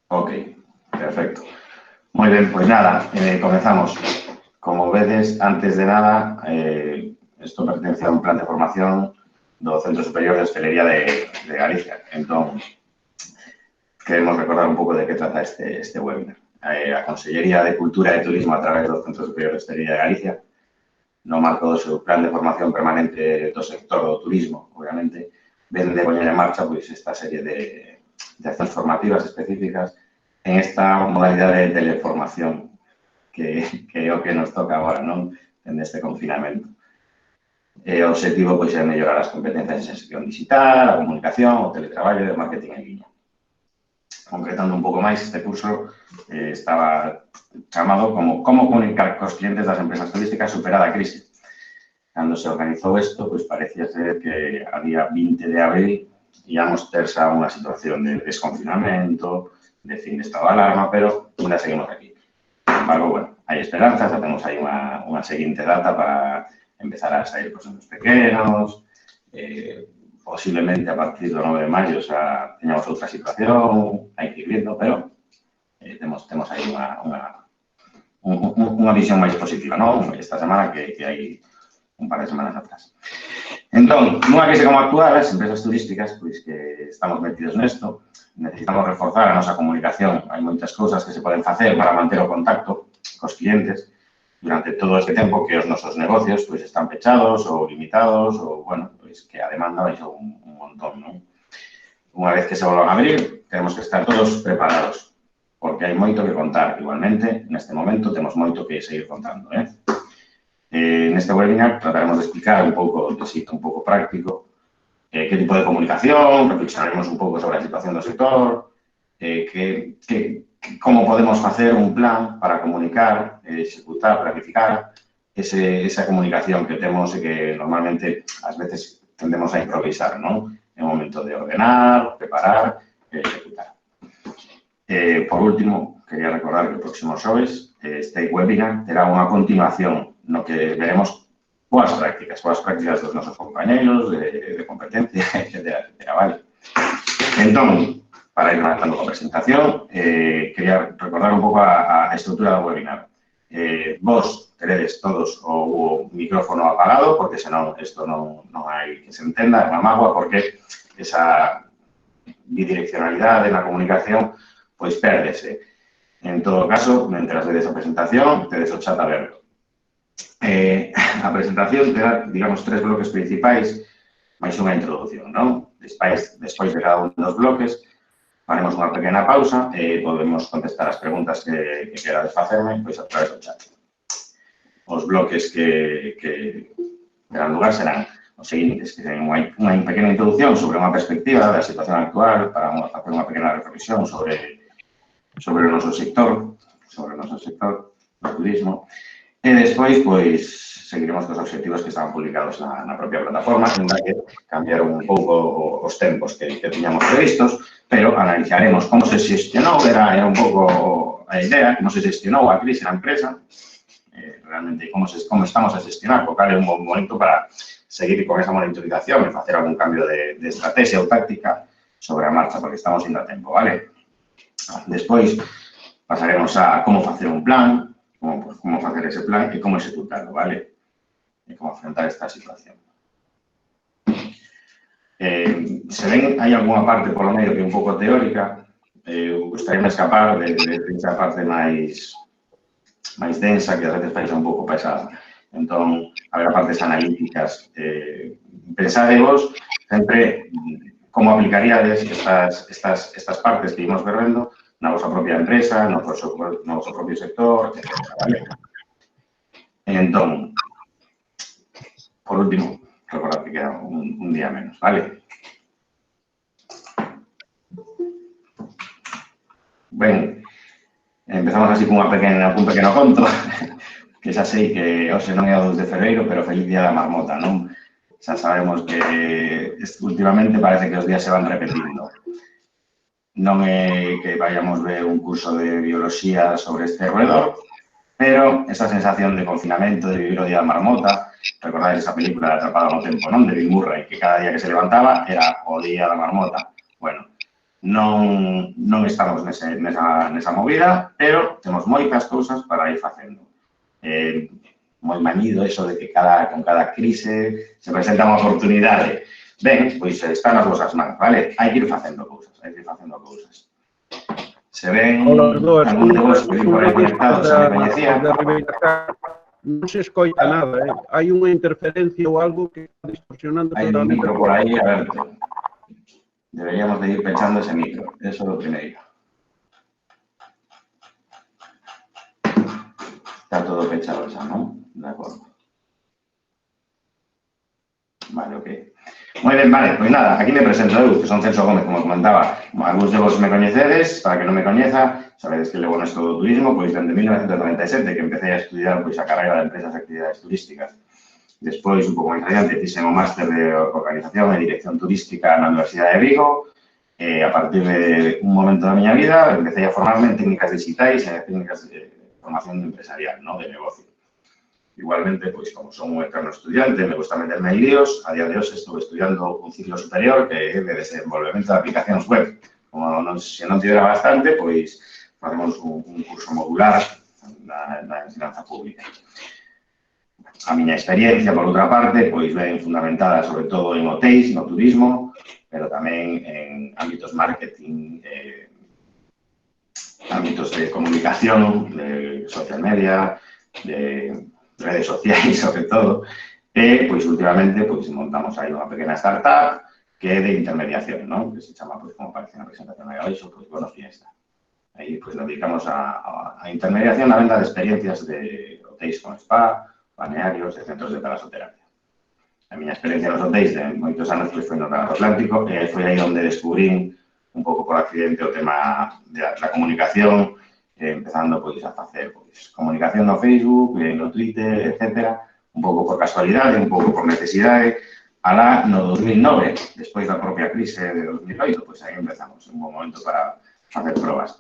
Ok, perfecto. Muy bien, pues nada, comenzamos. Como vedes, antes de nada, esto pertence a un plan de formación do Centro Superior de Hostelería de Galicia. Entón, queremos recordar un pouco de que trata este webinar. A Consellería de Cultura e Turismo a través do Centro Superior de Hostelería de Galicia, no marco do seu plan de formación permanente do sector do turismo, obviamente, ven de poñer en marcha pois, esta serie de accións formativas específicas en esta modalidade de teleformación que é o que nos toca agora, non? En este confinamento. O objetivo pois, é mellorar as competencias en xestión digital, a comunicación, o teletraballo e o marketing en línea. Concretando un pouco máis, este curso estaba chamado como Como comunicar cos clientes das empresas turísticas superada a crise. Cando se organizou isto, pois parecía ser que a día 20 de abril íamos ter xa unha situación de desconfinamento, de fin de estado de alarma, pero ainda seguimos aquí. Sin embargo, bueno, hai esperanzas, xa temos aí unha seguinte data para empezar a sair cos nenos pequenos, posiblemente a partir do 9 de maio xa teñamos outra situación, hai que ir viendo, pero temos aí unha visión máis positiva, non? Esta semana que hai un par de semanas atrás. Entón, nunha crise como actual, as empresas turísticas, pois que estamos metidos nesto, necesitamos reforzar a nosa comunicación. Hai moitas cousas que se poden facer para manter o contacto cos clientes durante todo este tempo que os nosos negocios pois están pechados ou limitados ou, bueno, pois que a demanda baixou un montón, non? Unha vez que se volvan a abrir, tenemos que estar todos preparados, porque hai moito que contar. Igualmente, neste momento, temos moito que seguir contando, neste webinar trataremos de explicar un pouco, de xeito un pouco práctico, que tipo de comunicación, reflexionaremos un pouco sobre a situación do sector, como podemos facer un plan para comunicar, executar, planificar esa comunicación que temos e que normalmente ás veces tendemos a improvisar, non? É o momento de ordenar, preparar e executar. Por último, quería recordar que o próximo xoves este webinar terá unha continuación no que veremos boas prácticas dos nosos compañeros de competencia, etcétera, vale? Entón, para ir avanzando con a presentación, quería recordar un pouco a estrutura do webinar. Vos teredes todos o micrófono apagado, porque senón isto non hai que se entenda, é unha mágoa, porque esa bidireccionalidade na comunicación pois pérdese. En todo caso, mentras vedes a presentación, tedes o chat aberto. A presentación terá, digamos, 3 bloques principais, máis unha introducción, non? Despois de cada un dos bloques, faremos unha pequena pausa e podemos contestar as preguntas que querades facerme pois a través do chat. Os bloques que terán lugar serán os seguintes, que serán unha pequena introducción sobre unha perspectiva da situación actual para facer unha pequena reflexión sobre o noso sector do turismo. E despois, pois, seguiremos cos obxectivos que estaban publicados na propia plataforma, en que cambiaron un pouco os tempos que tiñamos previstos, pero analizaremos como se xestionou, era un pouco a idea, como se xestionou a crise na empresa, realmente como estamos a xestionar, porque é un bom momento para seguir con esa monitorización e facer algún cambio de estrategia ou táctica sobre a marcha, porque estamos indo a tempo, vale? Despois, pasaremos a como facer un plan, como facer ese plan e como executarlo, vale? E como afrontar esta situación. Se ven, hai algunha parte polo medio que é un pouco teórica, gustaría escapar de esa parte máis densa, que a veces parece un pouco pesada. Entón, haberá partes analíticas. Pensadevos sempre como aplicaríades estas partes que ímos vendo na vosa propia empresa, no voso propio sector, etc. Vale? Entón, por último, recordad que queda un día menos, vale? Ben, empezamos así cun pequeno conto, que xa sei que hoxe non é o 2 de febreiro, pero feliz día da marmota, non? Xa sabemos que últimamente parece que os días se van repetindo. Non é que vayamos ver un curso de bioloxía sobre este roedor, pero esa sensación de confinamento, de vivir o día da marmota, recordades esa película de Atrapado no tempo, non? De Bill Murray, que cada día que se levantaba era o día da marmota. Bueno, non estamos nesa movida, pero temos moitas cousas para ir facendo. Moi manido eso de que con cada crise se presenta unha oportunidade. Ben, pois está nas vosas mans, vale? Hai que ir facendo cousas, Se ven algún de vos que por aí conectados se me coñecía. Non se escoita nada, hai unha interferencia ou algo que está distorsionando. Hai un micro por aí, a ver. Deberíamos de ir pechando ese micro, eso é o primeiro. Está todo pechado xa, non? De acordo. Vale, ok. Moi ben, vale, pois nada, aquí me presento eu, que son Celso Gómez, como comentaba. Algúns de vos me coñecedes, para que non me coñeza, sabedes que levo nesto do turismo, pois dende 1997 que empecé a estudiar pois a carreira de empresas e actividades turísticas. Despois, un pouco máis adiante, fixen o máster de Organización e Dirección Turística na Universidade de Vigo. A partir de un momento da miña vida, empecé a formarme en técnicas digitais e técnicas de formación empresarial, ¿no? De negocio. Igualmente, pois, como son un eterno estudiante, me gusta meterme en líos. A día de hoxe estou estudiando un ciclo superior que é de desenvolvemento de aplicacións web. Como se non tivera bastante, pois facemos un curso modular na ensinanza pública. A miña experiencia, por outra parte, pois ven fundamentada sobre todo en hotéis, no turismo, pero tamén en ámbitos marketing, ámbitos de comunicación, de social media, de redes sociais, sobre todo, e, pois, últimamente, pois, montamos aí unha pequena startup que é de intermediación, non? Que se chama, pois, como aparece na presentación de abaixo, pois, Bonos Fiesta. Aí, pois, nos dedicamos a intermediación na venda de experiencias de hotéis con spa, balnearios e centros de talasoterapia. A miña experiencia nos hotéis de moitos anos pois, foi no Transatlántico e foi aí onde descubrín un pouco por accidente o tema da comunicación, empezando pois, a facer pois, comunicación no Facebook, no Twitter, etc. Un pouco por casualidade, un pouco por necesidade. Alá no 2009, despois da propia crise de 2008, pois aí empezamos, un bom momento para facer probas.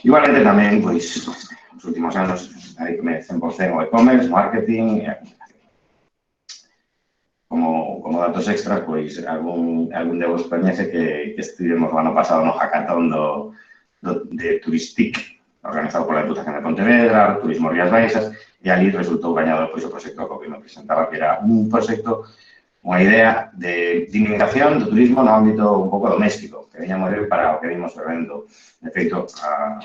Igualmente tamén, pois, nos últimos anos, dedíqueme 100% ao e-commerce, marketing e a comunicación. Como datos extras, pois, algún de vos coñece que estivemos o ano pasado no hackathon de Turistic, organizado pola Deputación de Pontevedra, Turismo Rías Baixas, e ali resultou gañado pois, o proxecto que me presentaba, que era un proxecto, unha idea de dinamización do turismo no ámbito un pouco doméstico, que veña a mover para o que vimos vendo. De feito, a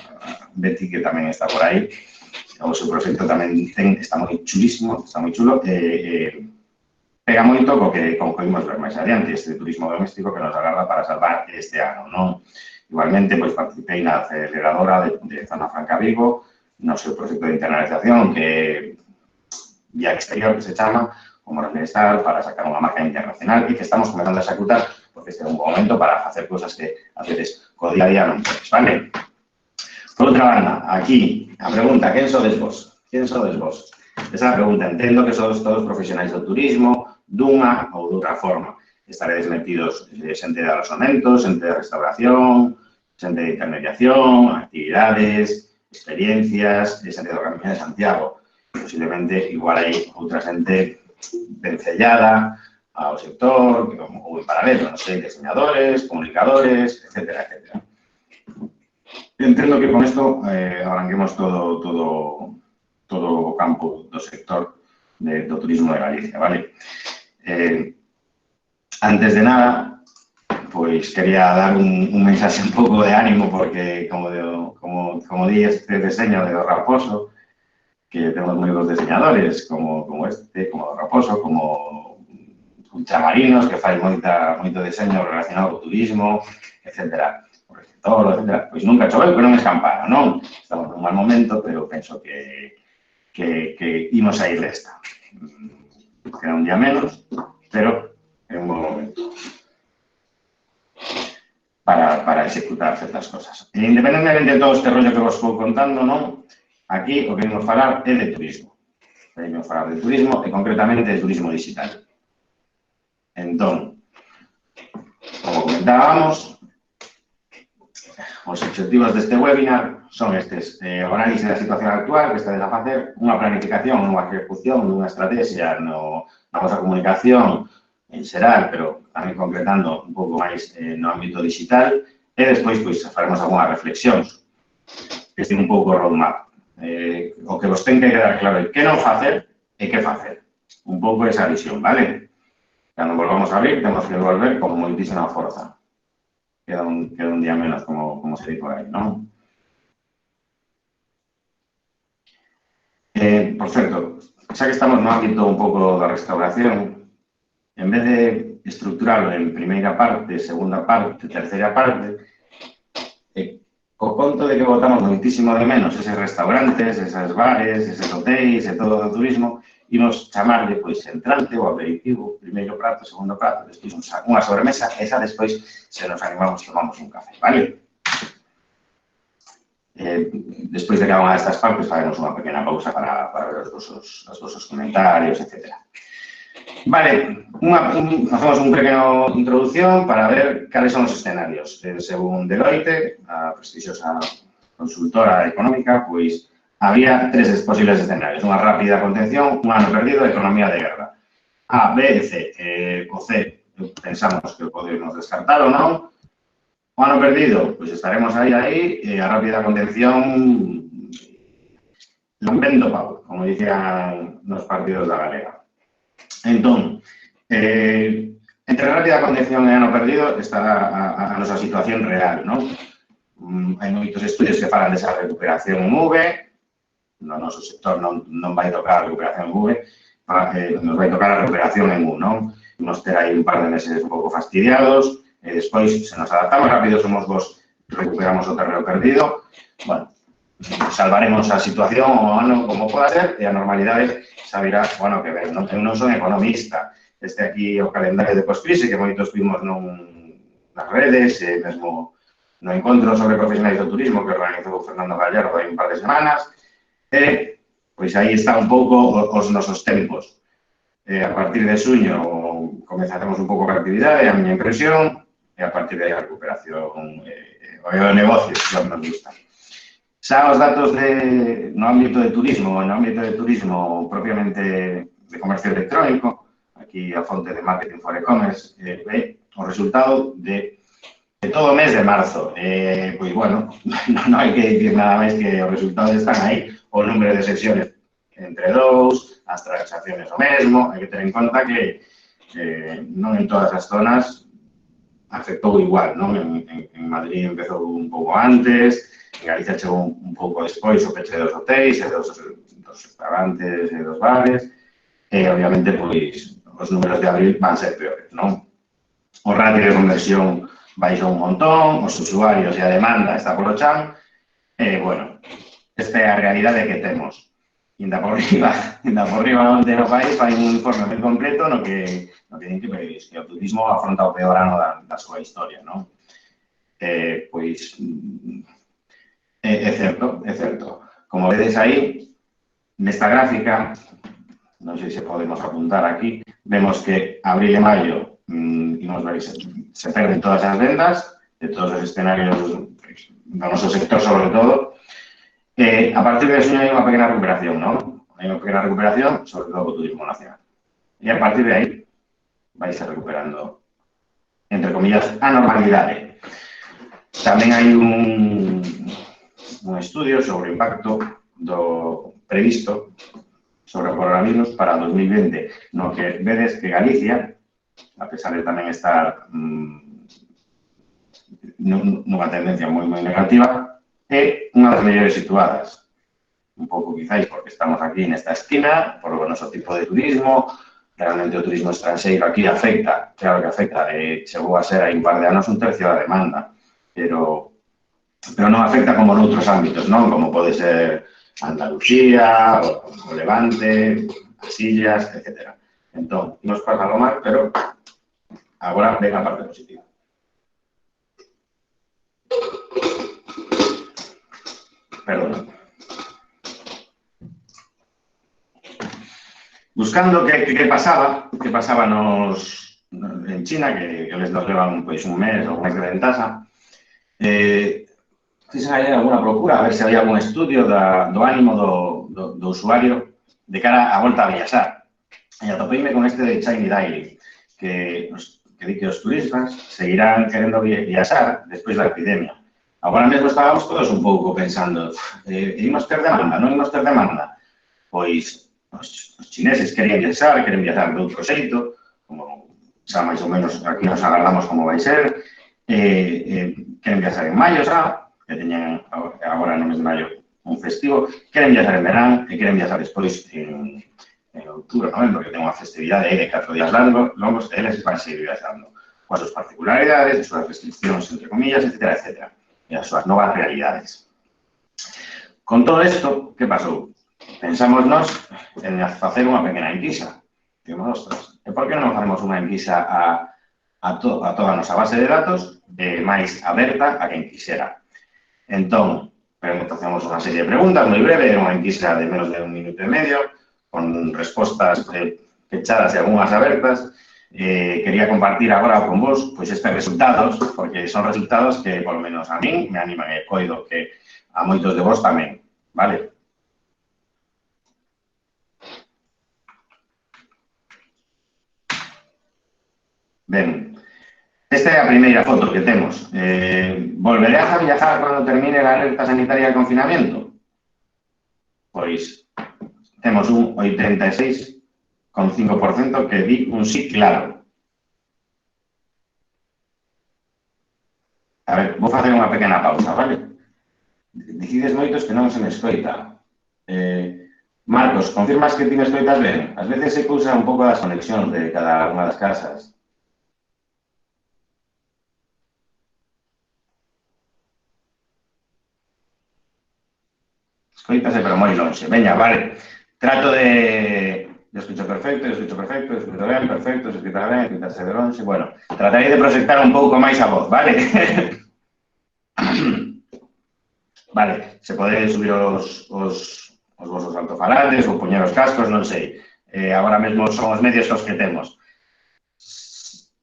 Betty, que tamén está por aí, o seu proxecto tamén está moi chulísimo, está moi chulo, pega moito co que vimos ver máis adiante, este turismo doméstico que nos agarda para salvar este ano, non? Igualmente, pois, participei na aceleradora de Zona Franca Vigo, no seu proxecto de internalización, que Vía Exterior, que se chama, como bienestar para sacar unha marca internacional e que estamos comenzando a executar, porque este é un bom momento para facer cousas que, a veces, co día a día non podes, vale? Por outra banda, aquí, a pregunta, quen sodes vos? Quen sodes vos? Esa pregunta, entendo que sodes todos profesionais do turismo, dunha ou doutra forma. Estaredes metidos xente de alojamentos, xente de restauración, xente de intermediación, actividades, experiencias, xente do Camiño de Santiago. Posiblemente, igual hai outra xente vencellada ao sector, ou en paralelo, non sei, diseñadores, comunicadores, etcétera, etcétera. Entendo que con isto arranquemos todo o campo do sector do turismo de Galicia, vale? Antes de nada, pois quería dar un mensaxe un pouco de ánimo porque, como di este deseño de O Raposo, que temos moi bons diseñadores, como este, como O Raposo, como Ultramarinos, que fai moito diseño relacionado co turismo, etcétera. O Receptor, etcétera. Pois nunca choveu, que non escampara, non? Estamos nun mal momento, pero penso que imos a ir desta. Queda un día menos, pero é un bom momento para executar certas cosas. E independentemente de todo este rollo que vos vou contando, non? Aquí o que vimos falar é de turismo. Vimos falar de turismo e concretamente de turismo digital. Entón, como comentábamos, os objetivos deste webinar son estes. O análisis da situación actual que estades a facer, unha planificación, unha ejecución dunha estrategia na vosa comunicación en xeral, pero tamén concretando un pouco máis no ámbito digital, E despois, pois, faremos algunhas reflexións que estén un pouco roadmap. O que vos ten que quedar claro é que non facer e que facer. Un pouco esa visión, vale? Cando volvamos a abrir, temos que volver con moitísima forza. Queda un día menos, como se di por aí, non? Por certo, xa que estamos no ámbito un pouco da restauración, en vez de estructurarlo en primeira parte, segunda parte, terceira parte, co conto de que botamos moitísimo de menos eses restaurantes, esas bares, eses hotéis e todo o turismo, imos chamarle, pois, entrante ou aperitivo, primeiro prato, segundo prato, despois unha sobremesa, e xa despois, se nos animamos, tomamos un café, vale? Despois de cada unha destas partes, faremos unha pequena pausa para ver os vosos comentarios, etc. Vale, facemos un pequeno introducción para ver cales son os escenarios. Según Deloitte, a prestixiosa consultora económica, pois había tres posibles escenarios. Unha rápida contención, un ano perdido e economía de guerra. A, B e C. O C, pensamos que podemos descartar ou non. O ano perdido, pois estaremos aí, e a rápida contención lambendo pau, como dicían nos partidos da Galega. Entón, entre rápida contención e ano perdido está a nosa situación real, non? Hai moitos estudios que falan desa recuperación en V, no noso sector non vai tocar a recuperación en V, nos vai tocar a recuperación en U, non? Nos ter aí un par de meses un pouco fastidiados, e despois, se nos adaptamos rápido, somos vos, recuperamos o terreno perdido, bueno, salvaremos a situación o ano como poda ser, e a normalidade xa virá o ano que ven. Eu non son economista, aquí o calendario de post-crise, que moitos vimos nas redes, mesmo no encontro sobre profesionais do turismo que organizou Fernando Gallardo hai un par de semanas, pois aí está un pouco os nosos tempos. A partir de xuño comezaremos un pouco a actividade, a miña impresión, e a partir de aí a recuperación o negocio, que nos gusta. Xa os datos no ámbito de turismo, no ámbito de turismo propiamente de comercio electrónico, aquí a fonte de Marketing for E-Commerce, o resultado de todo o mes de marzo. Pois, bueno, non hai que dicir nada máis que os resultados están aí, o número de sesiones entre 2, as transacciones o mesmo, hai que ter en conta que non en todas as zonas afectou igual, non? En Madrid empezou un pouco antes, en Galicia chegou un pouco despois o peche dos hotéis, e dos restaurantes e dos bares, e, obviamente, pois, os números de abril van ser peores, non? O ratio de conversión baixou un montón, os usuarios e a demanda está polo chan, e, bueno, esta é a realidade que temos. Inda por riba onde no país fai un informe moi completo no que din que o turismo afronta o peor ano da súa historia, non? Pois, é certo. Como vedes aí, nesta gráfica, non sei se podemos apuntar aquí, vemos que abril e maio, imos ver, se perden todas as vendas, de todos os escenarios do noso sector, sobre todo. A partir de xuño hai unha pequena recuperación, non? Hai unha pequena recuperación, sobre todo o turismo nacional. E a partir de aí, vai ser recuperando, entre comillas, a normalidade. Tamén hai un estudio sobre o impacto previsto sobre o coronavirus para 2020, no que vedes que Galicia, a pesar de tamén estar nunha tendencia moi negativa, é unha das mellores situadas. Un pouco, quizáis, porque estamos aquí nesta esquina, por o noso tipo de turismo. Realmente o turismo estranxeiro aquí afecta, claro que afecta, chegou a ser hai un par de anos un tercio da demanda, pero non afecta como noutros ámbitos, non? Como pode ser Andalucía, o Levante, as Illas, etc. Entón, nos pasa algo mal, pero agora ven a parte positiva. Perdón. Buscando que pasaba en China, que les levan pois un mes ou un mes de ventaja, fixen aí alguna procura, a ver se había algún estudio do ánimo do usuario de cara á volta a viaxar. E atopeime con este de China Daily, que di que os turistas seguirán querendo viaxar despois da epidemia. Agora mesmo estábamos todos un pouco pensando, imos ter demanda, non imos ter demanda? Pois os chineses queren viaxar de outro xeito, como xa máis ou menos aquí nos agardamos como vai ser, queren viaxar en maio xa, que teñen agora no mes de maio un festivo, queren viaxar en verán e queren viaxar despois en outubro, novembro, que ten unha festividade de 4 días longos, eles van seguir viaxando coas súas particularidades, as súas restriccións, entre comillas, etcétera, etcétera, e as súas novas realidades. Con todo isto, que pasou? Pensamos nós en facer unha pequena enquisa. Digamos, ostras, e por que non facemos unha enquisa a toda a nosa base de datos máis aberta a quen quixera? Entón, facemos unha serie de preguntas moi breve, unha enquisa de menos de 1 minuto e medio, con respostas pechadas e algunhas abertas. Quería compartir agora con vos estes resultados, porque son resultados que, polo menos a min, me animan e coido que a moitos de vos tamén, vale? Ben, esta é a primeira foto que temos. Volverás a viajar cando termine a alerta sanitaria de confinamento? Pois temos un 86,5% que di un sí claro. A ver, vou facer unha pequena pausa, vale? Dicides moitos que non se me escoita. Marcos, confirmas que ti me escoitas ben? Ás veces se cousa un pouco das conexións de cada unha das casas. Escoítase, pero moi longe. Veña, vale. Trato de... escucho perfecto, escucho ben, perfecto, se escucha ben, escuchase de longe. Bueno, tratarei de proxectar un pouco máis a voz, vale? Vale, se pode subir os vosos altofalantes ou poñer os cascos, non sei. Agora mesmo son os medios os que temos.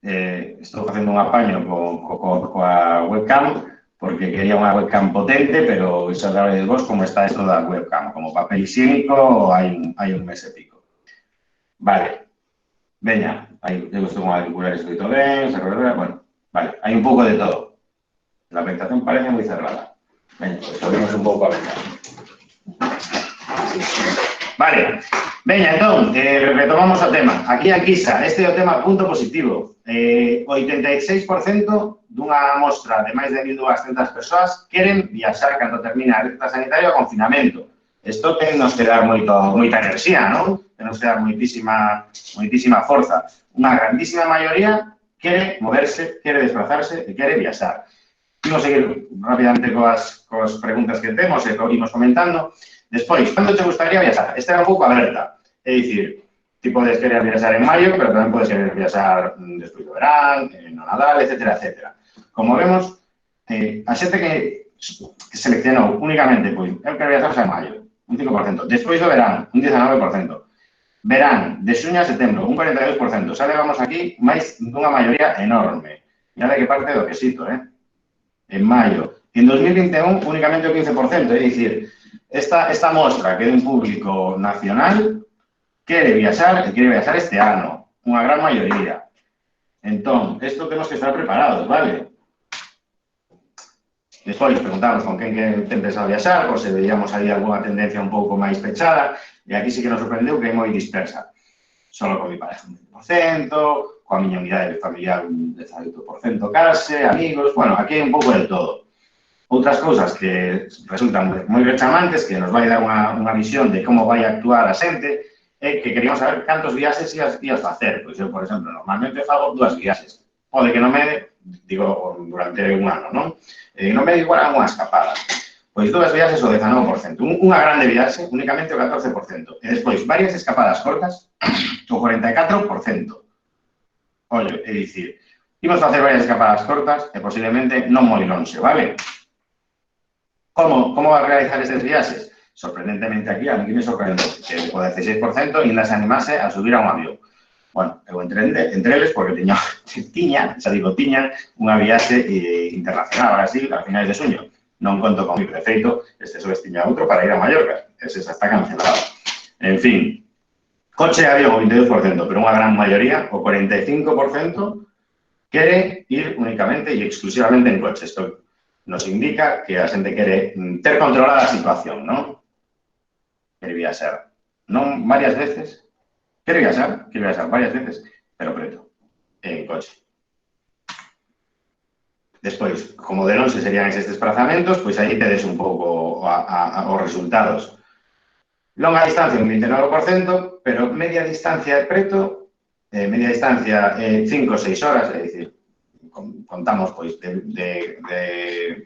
Estou facendo un apaño coa webcam, porque quería unha webcam potente, pero iso de vos como está isto da webcam, como papel higiénico hai un mes e pico. Vale, veña, eu estou con auriculares escrito ben, bueno, vale, hai un pouco de todo. La presentación parece moi cerrada. Veña, pues subimos un pouco a ventana. Vale, veña, entón, retomamos o tema. Aquí a Quisa, este é o tema punto positivo. 86% dunha mostra de máis de 1.200 persoas queren viaxar cando termina a alerta sanitaria o confinamento. Isto ten nos que dar moita enerxía, non? Ten nos que dar moitísima forza. Unha grandísima maioría quere moverse, quere desplazarse e quere viaxar. Imos seguir rapidamente coas preguntas que temos e imos comentando. Despois, cando te gustaría viaxar? Esta era un pouco aberta. É dicir, ti podes querer viaxar en maio, pero tamén podes querer viaxar despois do verán, no Nadal, etcétera, etcétera. Como vemos, a xente que seleccionou únicamente, pois, eu quero viaxar en maio, un 5%. Despois do verán, un 19%. Verán, de xuño a setembro, un 42%. Xa levamos aquí máis dunha maioría enorme. E de que parte do quesito, en maio. En 2021, únicamente o 15%. É dicir, esta mostra que é un público nacional quere viaxar este ano. Unha gran maioría. Entón, isto temos que estar preparados, vale? Despois preguntamos con quen ten pensado viaxar, ou se veíamos aí alguna tendencia un pouco máis pechada, e aquí sí que nos sorprendeu que é moi dispersa. Solo con mi pareja un 20%, coa miña unidade familiar un 18% case, amigos, bueno, aquí hai un pouco de todo. Outras cousas que resultan moi rechamantes, que nos vai dar unha visión de como vai actuar a xente, é que queríamos saber cantos viaxes ías facer. Pois eu, por exemplo, normalmente fago 2 viaxes. Pode que non me digo, durante un ano, non? Non me igual a unha escapada. Pois 2 viaxes o 19%. Unha grande viaxe, únicamente o 14%. E despois, varias escapadas cortas, o 44%. Ollo, é dicir, imos facer varias escapadas cortas e posiblemente non moi longe, vale? Como vas realizar estes viaxes? Sorprendentemente aquí, a mí que me sorprendeu, que o 16% ainda se animase a subir a un avión. Bueno, eu entre eles porque tiña unha viaxe internacional a Brasil a finais de xuño. Non conto con mi prefeito, este só tiña outro para ir a Mallorca, ese xa está cancelado. En fin, coche e avión o 22%, pero unha gran maioría, o 45%, quere ir únicamente e exclusivamente en coche. Isto nos indica que a xente quere ter controlada a situación, non? Quere viaxar. Non varias veces. Quere viaxar varias veces, pero preto, en coche. Despois, como de non se serían eses desplazamentos, pois aí tedes un pouco os resultados. Longa distancia un 29%, pero media distancia de preto, media distancia 5 ou 6 horas, é dicir, contamos pois de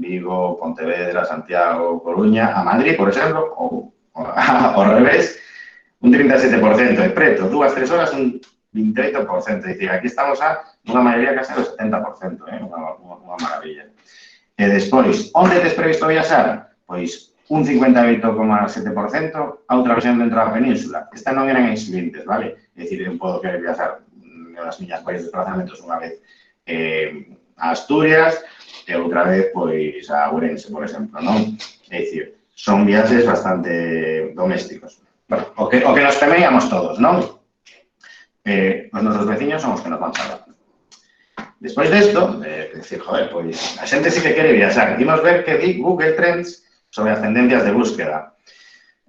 Vigo, Pontevedra, Santiago, Coruña, a Madrid, por exemplo, ou ao revés, un 37% de preto, 2-3 horas, un 28%. É dicir, aquí estamos a unha maioría case do 70%, unha maravilla. E despois, onde tes previsto viaxar? Pois un 58,7% a outra versión dentro da península. Esta non eran excelentes, vale? É dicir, eu podo querer viaxar nas miñas varios desplazamentos unha vez a Asturias e outra vez, pois, a Ourense, por exemplo, non? É dicir, son viaxes bastante domésticos. Bueno, o que nos temeíamos todos, non? Os nosos veciños son os que nos van salvar. Despois desto, decir, joder, pois, a xente sí que quere viaxar. Imos ver que di Google Trends sobre as tendencias de búsqueda.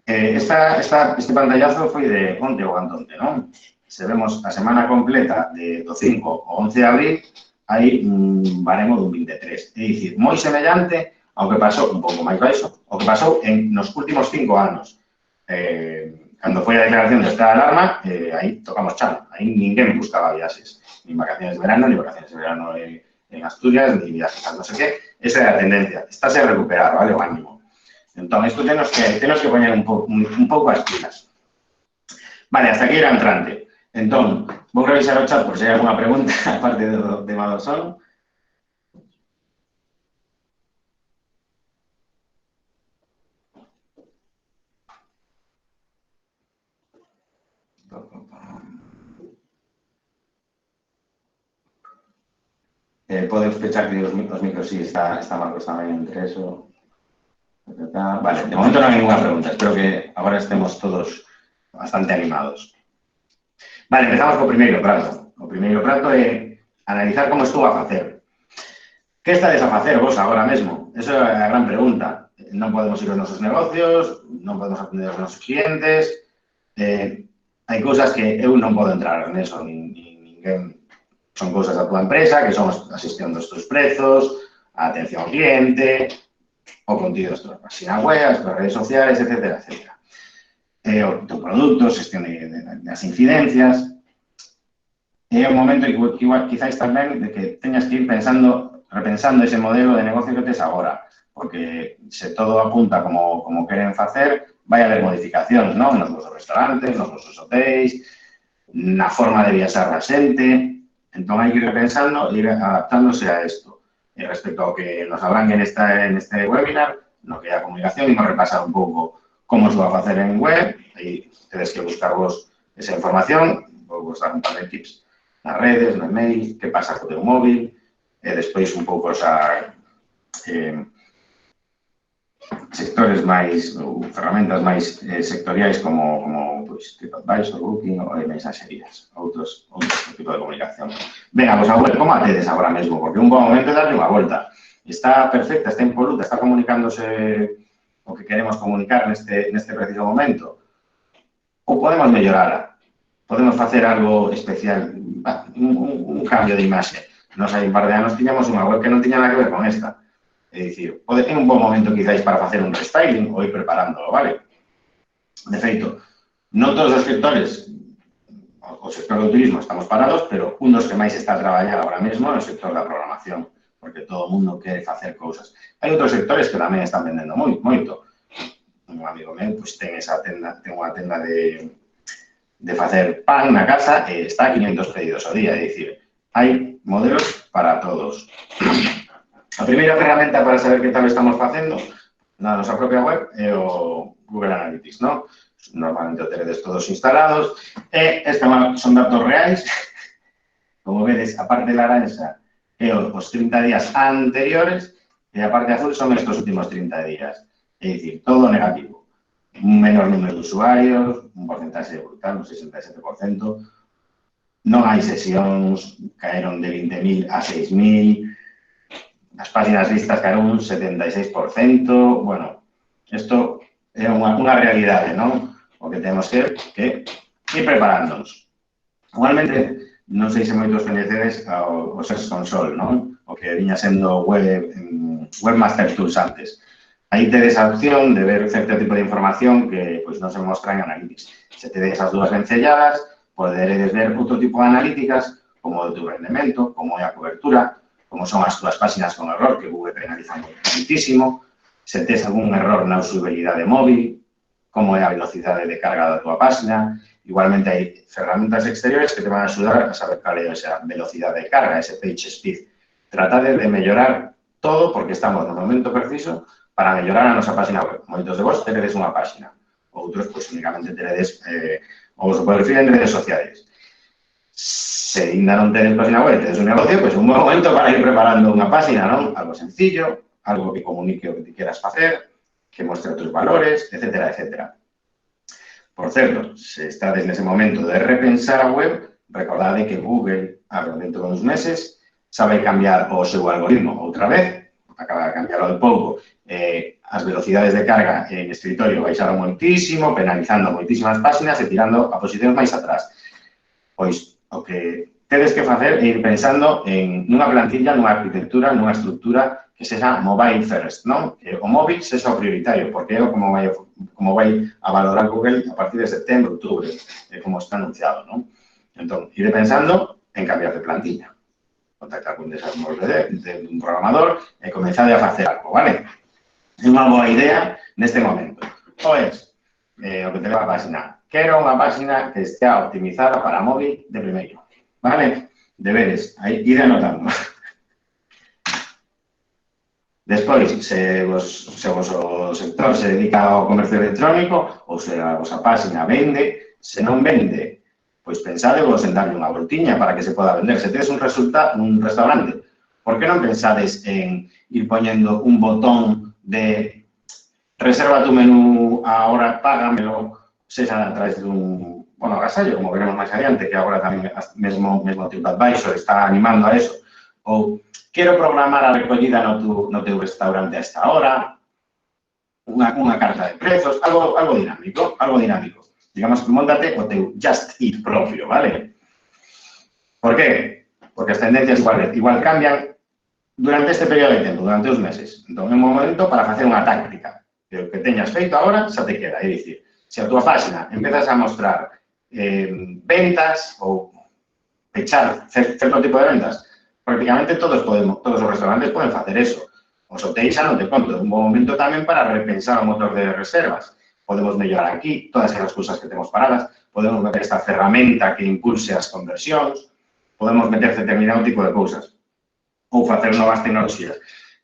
Este pantallazo foi de onte ou antonte, non? Se vemos a semana completa do 5 ao 11 de abril, hai un baremo dun 23. É dicir, moi semellante ao que pasou, un pouco máis baixo, ao que pasou nos últimos 5 anos. Cando foi a declaración de estado de alarma, aí tocamos chan. Aí ninguén buscaba viaxes. Nin vacaciones de verano, ni vacaciones de verano en Asturias, ni viajes a non sei que. Esa é a tendencia. Estáse a recuperar, vale, o ánimo. Entón, isto tenos que poñer un pouco as pilas. Vale, hasta aquí era entrante. Entón, vou revisar o chat por se hai alguna pregunta, aparte do tema do son. Podes pechar que os micros, sí, está Marcos tamén entre eso. Vale, de momento non hai ninguna pregunta. Espero que agora estemos todos bastante animados. Vale, empezamos co primeiro prato. O primeiro prato é analizar como estou a facer. Que estades a facer vos agora mesmo? Esa é a gran pregunta. Non podemos ir aos nosos negocios, non podemos atender aos nosos clientes. Hai cousas que eu non podo entrar neso, ninguén. Son cousas da tua empresa, que son a xestión dos teus prezos, a atención ao cliente, o contido das tuas páginas web, as tuas redes sociais, etcétera, etcétera. O teu produto, xestión das incidencias. É un momento que igual quizáis tamén de que teñas que ir repensando ese modelo de negocio que tes agora, porque se todo apunta como queren facer, vai haber modificacións, non? Nos vosos restaurantes, nos vosos hotéis, na forma de viaxar da xente. Entón, hai que ir repensando e ir adaptándose a isto. E respecto ao que nos abrangue neste webinar, no que é a comunicación, imos repasar un pouco como se va a facer en web, aí tedes que buscar vos esa información, vou vos dar un par de tips nas redes, no email, que pasa co teu móvil, e despois un pouco sectores máis, ou ferramentas máis sectoriais como TripAdvisor, Booking ou mensaxerías, outros tipos de comunicación. Venga, vos a web, como a tedes agora mesmo? Porque un bom momento é darle unha volta. Está perfecta, está impoluta, está comunicándose o que queremos comunicar neste preciso momento? Ou podemos mellorala? Podemos facer algo especial, un cambio de imaxe. Nos hai un par de anos tiñamos unha web que non tiña nada que ver con esta. É dicir, pode ter un bom momento quizáis para facer un restyling ou ir preparándolo, vale? De feito, non todos os sectores, o sector do turismo estamos parados, pero un dos que máis está a traballar agora mesmo é o sector da programación, porque todo o mundo quere facer cousas. Hai outros sectores que tamén están vendendo moito. Un amigo meu ten unha tenda de facer pan na casa e está a 500 pedidos ao día, é dicir, hai modelos para todos. A primeira ferramenta para saber que tal estamos facendo na nosa propia web é o Google Analytics, non? Normalmente o teredes todos instalados e estes son datos reais. Como vedes, a parte laranxa é os 30 días anteriores e a parte azul son estes últimos 30 días. É dicir, todo negativo. Un menor número de usuarios, un porcentaxe brutal, un 67%. non hai sesións, caeron de 20.000 a 6.000, as páxinas vistas caeron un 76%, bueno, isto é unha realidade, non? O que temos que ir preparándonos. Igualmente, non sei se moitos coñecedes o Search Console, non? O que viña sendo Webmaster Tools antes. Aí tedes a opción de ver certo tipo de información que pois, non se mostra en Analytics. Se tedes as dúas vencelladas, poderedes ver outro tipo de analíticas, como o teu rendemento, como é a cobertura, como son as túas páxinas con error, que Google penaliza muitísimo, se tes algún error na usabilidade móvil, como é a velocidade de carga da túa páxina. Igualmente, hai ferramentas exteriores que te van a axudar a saber cal é esa velocidade de carga, ese page speed. Tratade de mellorar todo, porque estamos no momento preciso para mellorar a nosa páxina web. Moitos de vos teredes unha páxina, outros, pois, únicamente teredes o seu perfil en redes sociais. Se ainda non tedes páxina web, tedes un negocio, pois un bom momento para ir preparando unha páxina, non? Algo sencillo, algo que comunique o que te queras facer, que mostre outros valores, etcétera, etcétera. Por certo, se estades nese momento de repensar a web, recordade que Google, dentro de uns meses, sabe cambiar o seu algoritmo outra vez, acaba de cambiarlo de pouco, as velocidades de carga en escritorio baixaron moitísimo, penalizando moitísimas páxinas e tirando a posicións máis atrás. Pois, o que tedes que facer é ir pensando en nunha plantilla, nunha arquitectura, nunha estructura que sexa mobile first, non? Que o móvil sexa o prioritario, porque é como vai a valorar Google a partir de setembro, outubro, como está anunciado, non? Entón, ir pensando en cambiar de plantilla. Contactar con un desarrollador de un programador e comenzar a facer algo, vale? É unha boa idea neste momento. Pois, o que te leva a páxina. Quero unha páxina que estea optimizada para móvil de primeiro, vale? Deberes, aí ir anotando. Despois, se vos o sector se dedica ao comercio electrónico ou se a vosa páxina vende, se non vende, pois pensadevos en darlle unha voltiña para que se poda vender. Se tedes un restaurante, por que non pensades en ir poñendo un botón de reserva tu menú, ahora págamelo, sexa a través dun, bueno, agasallo, como veremos máis adiante, que agora tamén mesmo TripAdvisor está animando a eso, ou quero programar a recollida no teu restaurante a esta hora, unha carta de prezos, algo dinámico, Digamos que móntate o teu Just Eat propio, vale? Por qué? Porque as tendencias igual cambian durante este período de tempo, durante uns meses. Entón, é un momento para facer unha táctica. Que o que teñas feito agora xa te queda. É dicir, se a túa página empezas a mostrar ventas ou pechar certo tipo de ventas, prácticamente todos os restaurantes poden facer eso. Os hotéis xa non te conto. É un bom momento tamén para repensar o motor de reservas. Podemos mellorar aquí todas as cousas que temos paradas, podemos meter esta ferramenta que impulse as conversións, podemos meter determinado tipo de cousas ou facer novas tecnoloxías.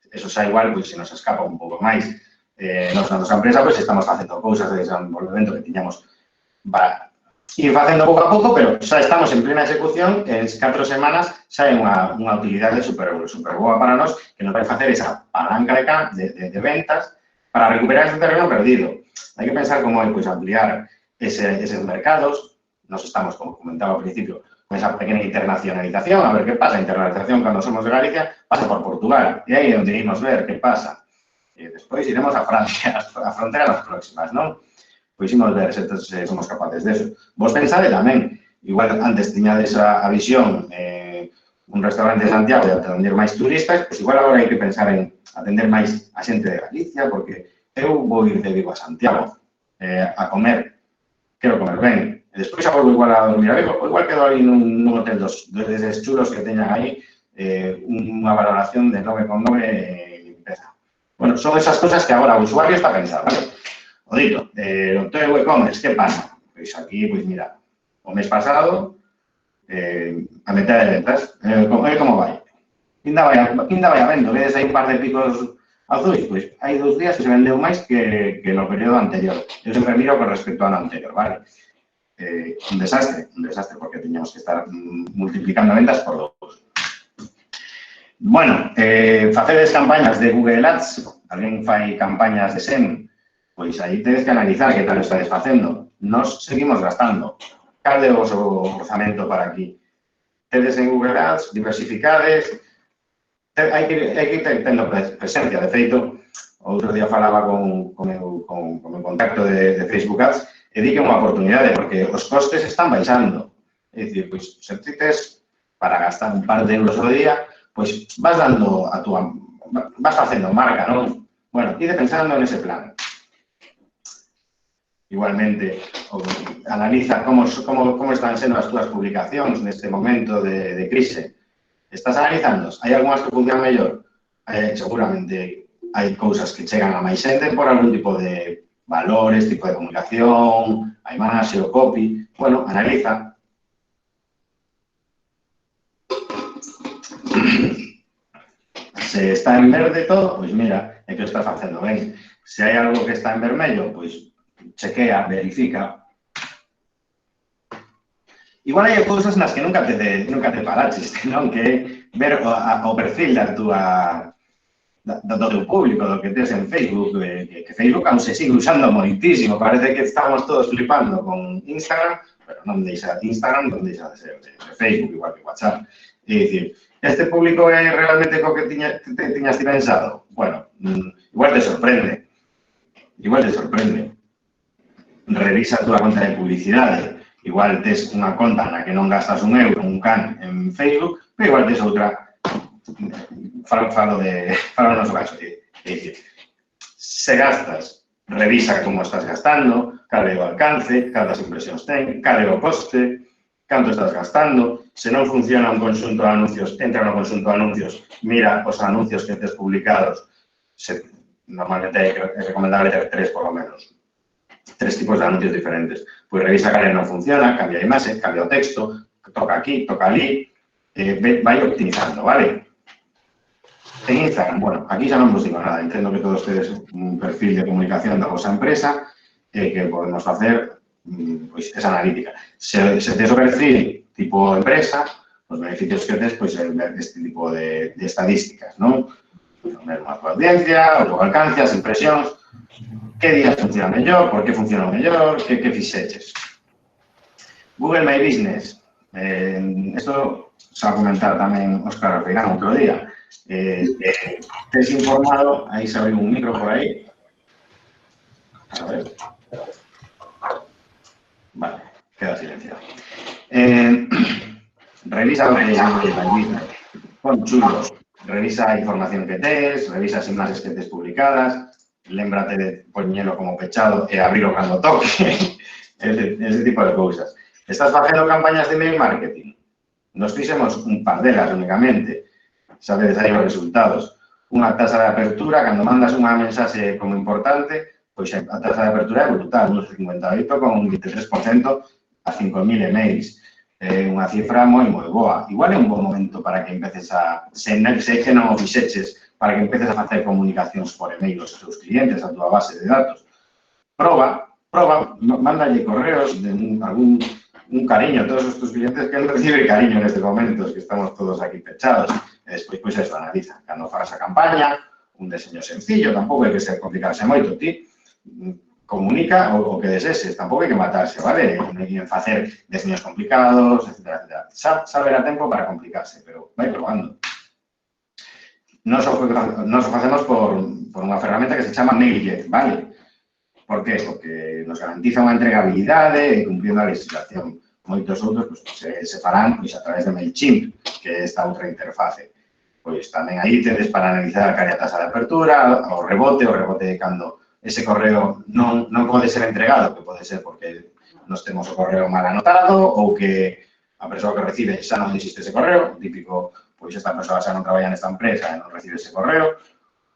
Eso xa igual, pois, se nos escapa un pouco máis. Nos na nosa empresa, pois, estamos facendo cousas de desenvolvemento que tiñamos para ir facendo pouco a pouco, pero xa estamos en plena execución e en 4 semanas xa é unha utilidade super boa para nós que nos vai facer esa palanca de ventas para recuperar ese terreno perdido. Hai que pensar como pois, ampliar eses mercados. Nos estamos, como comentaba ao principio, con esa pequena internacionalización, a ver qué pasa. Internacionalización, cando somos de Galicia, pasa por Portugal. E aí é onde iremos ver qué pasa. E despois iremos a Francia, a fronteras próximas, non? Pois imos ver se somos capaces de eso. Vos pensade tamén, igual antes tiñades a visión un restaurante de Santiago de atender máis turistas, pois igual agora hai que pensar en atender máis a xente de Galicia, porque eu vou ir de Vigo a Santiago a comer, quero comer ben, e despois xa volvo igual a dormir a Vigo, ou igual quedo aí nun hotel deses chulos que teñan aí unha valoración de 9,9 e empeza. Bueno, son esas cosas que agora o usuario está pensando, ¿vale? O dito, o teu e-commerce, que pasa? Pois aquí, pois mira, o mes pasado, a metade de ventas, como vai? Quinda vai habendo, vedes aí un par de picos azuis, pois hai 2 días que se vendeu máis que no período anterior. Eu sempre miro con respecto ao ano anterior, vale? Un desastre, porque teñamos que estar multiplicando ventas por 2. Bueno, facedes campañas de Google Ads, alguén fai campañas de SEM, pois aí tedes que analizar que tal estades facendo. Nos seguimos gastando. Cal é o vosso orzamento para aquí? tedes en Google Ads, diversificades, hai que ir tendo presencia. De feito, outro día falaba con o contacto de Facebook Ads e di que é unha oportunidade, porque os costes están baixando. É dicir, pois, se ti tes para gastar un par de euros ao día, pois vas dando a túa, vas facendo marca, non? Bueno, ide pensando nese plan. Igualmente, analiza como están sendo as túas publicacións neste momento de crise. Estás analizando? Hai algunhas que funcionan mellor? Seguramente hai cousas que chegan a máis xente por algún tipo de valores, tipo de comunicación, a imaxe, o copy. Bueno, analiza. Se está en verde todo, pois mira, é que o estás facendo ben. Se hai algo que está en vermello, pois chequea, verifica. Igual hai cousas nas que nunca te paraches, non? Que ver o perfil do teu público, do que tes en Facebook, que Facebook aún se sigue usando moitísimo. Parece que estamos todos flipando con Instagram, pero non deixa Instagram, non deixa de ser de Facebook, igual que WhatsApp. É dicir, este público é realmente co que tiñas pensado? Bueno, igual te sorprende. Revisa a túa conta de publicidade. Igual tes unha conta na que non gastas un euro, un can en Facebook, pero igual tes outra. Falo no noso caso. É dicir, se gastas, revisa como estás gastando, cal é o alcance, cantas impresións ten, cal é o coste, canto estás gastando. Se non funciona un conxunto de anuncios, entra no conxunto de anuncios, mira os anuncios que tes publicados. Normalmente é recomendable ter 3 por lo menos. 3 tipos de anuncios diferentes. Pois revisa cal non funciona, cambia a imaxe, cambia o texto, toca aquí, toca ali, vai optimizando, vale? En Instagram, bueno, aquí xa non vos digo nada, entendo que todos tedes un perfil de comunicación da vosa empresa que podemos facer pois, esa analítica. Se tes o perfil tipo empresa, os beneficios que tes, pois, este tipo de estadísticas, non? A tua audiencia, o teu alcance, as impresións, que días funciona mellor, por que funciona mellor, que fixeches. Google My Business. Isto se va a comentar tamén Óscar Feirán outro día. Tes informado, aí se abriu un micro por aí. A ver. Vale, queda silenciado. Revisa My Business. Pon chulos. Revisa a información que tes, revisa as imaxes que tes publicadas, lémbrate de poñelo como pechado e abrilo cando toque, ese tipo de cousas. Estás facendo campañas de email marketing? Nos fixemos un par delas únicamente, sabedes aí os resultados. Unha tasa de apertura, cando mandas unha mensaxe como importante, pois a tasa de apertura é brutal, un 58,23% a 5.000 emails. É unha cifra moi boa. Igual é un bon momento para que empeces a, se que non o fixeches, para que empeces a facer comunicacións por email aos teus clientes, a túa base de datos. Proba, mándalle correos de un cariño a todos os teus clientes que non reciben cariño neste momento, que estamos todos aquí pechados. E despois, pois, eso, analiza. Cando fagas a campaña, un deseño sencillo, tampouco hai que ser complicarse moito, ti comunica o que deseses, tampouco hai que matarse, vale? En facer deseños complicados, etc. Saber a tempo para complicarse, pero vai probando. Nos o facemos por unha ferramenta que se chama MailJet, vale? Por qué? Porque nos garantiza unha entregabilidade e cumplindo a legislación. Moitos outros se farán a través de MailChimp, que é esta outra interface. Pois tamén aí tedes para analizar cal é a tasa de apertura, o rebote de cando ese correo non pode ser entregado, que pode ser porque nos temos o correo mal anotado ou que a persoa que recibe xa non existe ese correo, típico, pois esta persoa xa non traballa nesta empresa e non recibe ese correo,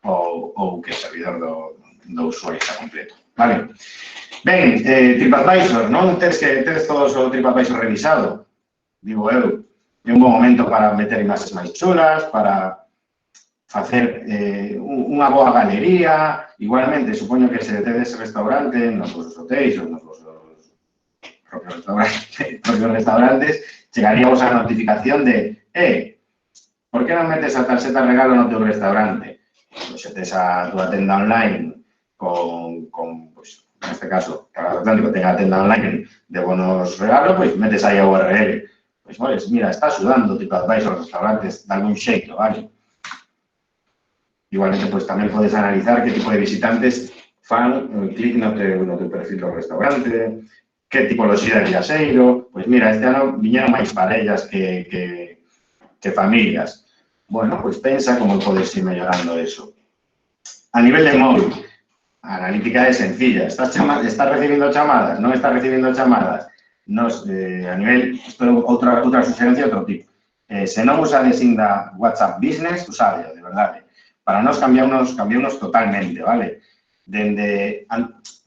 ou que o servidor do usuario está completo. Vale? Ben, TripAdvisor, non tedes todo o TripAdvisor revisado, digo eu. É un bon momento para meter imaxes máis chulas, para facer unha boa galería. Igualmente, supoño que se tedes restaurante nos vosos hotéis ou nos vosos propios restaurantes, chegaríamos a notificación de por que non metes a tarxeta regalo no teu restaurante? Pois se tes a túa tenda online con neste caso, para o Atlántico ten a tenda online de bonos regalo, pois metes aí a URL. Pois, pues, mira, está sudando, tipo, vais aos restaurantes, dale un xeito, vale? Igualmente, pues, tamén podes analizar que tipo de visitantes fan clic no teu perfil do restaurante, que tipoloxía de viaxeiro. Pois mira, este ano viñeron máis parellas que familias. Bueno, pois pensa como podes ir mellorando eso. A nivel de móvil, a analítica é sencilla. Estás recibindo chamadas? Non estás recibindo chamadas? A nivel, isto é outra suxerencia, outro tipo. Se non usades ainda WhatsApp Business, usadeo, de verdade. Para nós cambiamos totalmente, vale?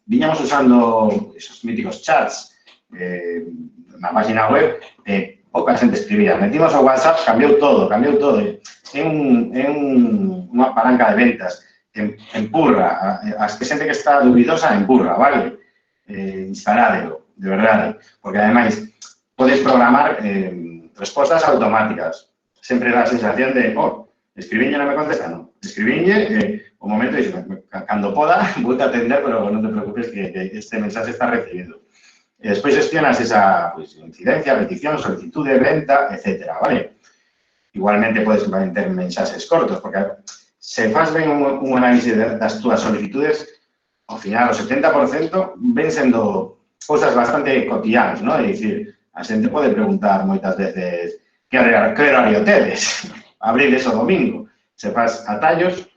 Viñamos usando esos míticos chats na página web, pouca xente escribía. Metimos o WhatsApp, cambiou todo. É unha palanca de ventas. Empurra. A xente que está dubidosa, empurra, vale? Instaládelo, de verdade. Porque, ademais, podes programar respostas automáticas. Sempre dá a sensación de, escribinlle non me contesta, non. Escribinlle, o momento, cando poda, vou a atender, pero non te preocupes que este mensaxe está recibido. E despois gestionas esa incidencia, petición, solicitude, venta, etcétera, vale? Igualmente podes meter mensaxes cortos, porque se faz ben un análisis das túas solicitudes, ao final, o 70% ven sendo cousas bastante cotidianas, non? É dicir, a xente pode preguntar moitas veces que horario tedes, abrir eso domingo. Se faz atallos,